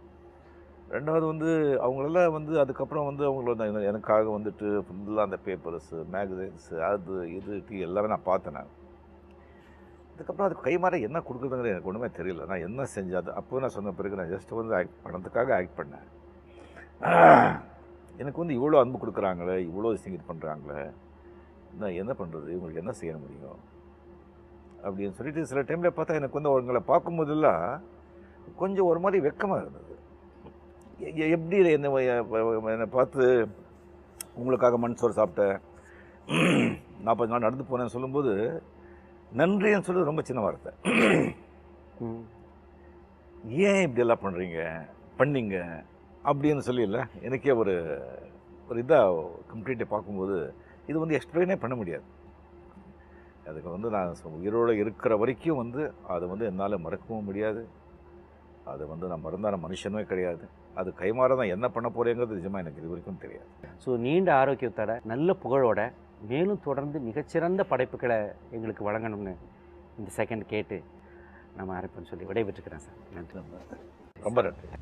ரெண்டாவது வந்து அவங்களெல்லாம் வந்து அதுக்கப்புறம் வந்து அவங்கள எனக்காக வந்துட்டு ஃபுல்லாக அந்த பேப்பர்ஸு மேகசைன்ஸு அது இது எல்லாமே நான் பார்த்தேன். நான் அதுக்கப்புறம் அது கைமாற என்ன கொடுக்குறதுங்கிற எனக்கு ஒன்றுமே தெரியல. நான் என்ன செஞ்சது அப்போ நான் சொன்ன பிறகு நான் ஜஸ்ட் வந்து பணத்துக்காக ஆக்ட் பண்ணேன். எனக்கு வந்து இவ்வளோ அன்பு கொடுக்குறாங்களே, இவ்வளோ விஷயம் இது பண்ணுறாங்களே, நான் என்ன பண்ணுறது, இவங்களுக்கு என்ன செய்ய முடியும் அப்படின்னு சொல்லிட்டு சில டைமில் பார்த்தா எனக்கு வந்து அவங்களை பார்க்கும்போதெல்லாம் கொஞ்சம் ஒரு மாதிரி வெக்கமாக இருந்தது. எப்படி என்னை பார்த்து உங்களுக்காக மண் சோறு சாப்பிட்டேன், 40 நாள் நடந்து போனேன்னு சொல்லும்போது நன்றின்னு சொல்லி ரொம்ப சின்ன வார்த்தை. ஏன் இப்படியெல்லாம் பண்ணீங்க அப்படின்னு சொல்லி இல்லை, எனக்கே ஒரு இதாக கம்ப்ளீட்டாக பார்க்கும்போது இது வந்து எக்ஸ்பிளைனே பண்ண முடியாது. அதுக்கு வந்து நான் உயிரோடு இருக்கிற வரைக்கும் வந்து அதை வந்து என்னால் மறக்கவும் முடியாது. அது வந்து நான் மறந்தான மனுஷனுமே கிடையாது. அது கைமாற தான் என்ன பண்ண போகிறேங்கிறது நிஜமாக எனக்கு இது வரைக்கும் தெரியாது. ஸோ நீண்ட ஆரோக்கியத்தோட நல்ல புகழோட மேலும் தொடர்ந்து மிகச்சிறந்த படைப்புகளை எங்களுக்கு வழங்கணும்னு இந்த செகண்ட் கேட்டு நம்ம ஆரம்பிப்போம்னு சொல்லி விடைபெற்றுக்கிறேன் சார். நன்றி. ரொம்ப நன்றி.